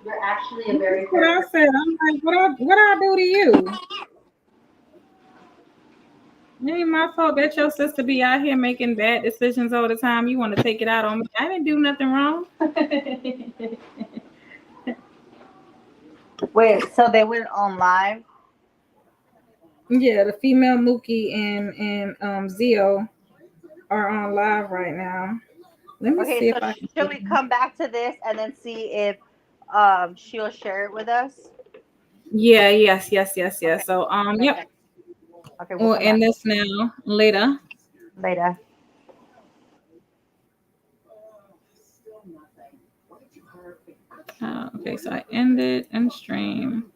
You're actually a very That's what fair I person. said. I'm like, what I do to you? It ain't my fault that your sister be out here making bad decisions all the time. You want to take it out on me. I didn't do nothing wrong. Wait, so they went on live? Yeah, the female Mookie and Zio are on live right now. Let me Okay, see so if I can should see we them. come back to this and then see if she'll share it with us? Yeah, yes. Okay. So Okay. yep. Okay, we'll We'll come back end this now later. later. Okay, so I ended and stream.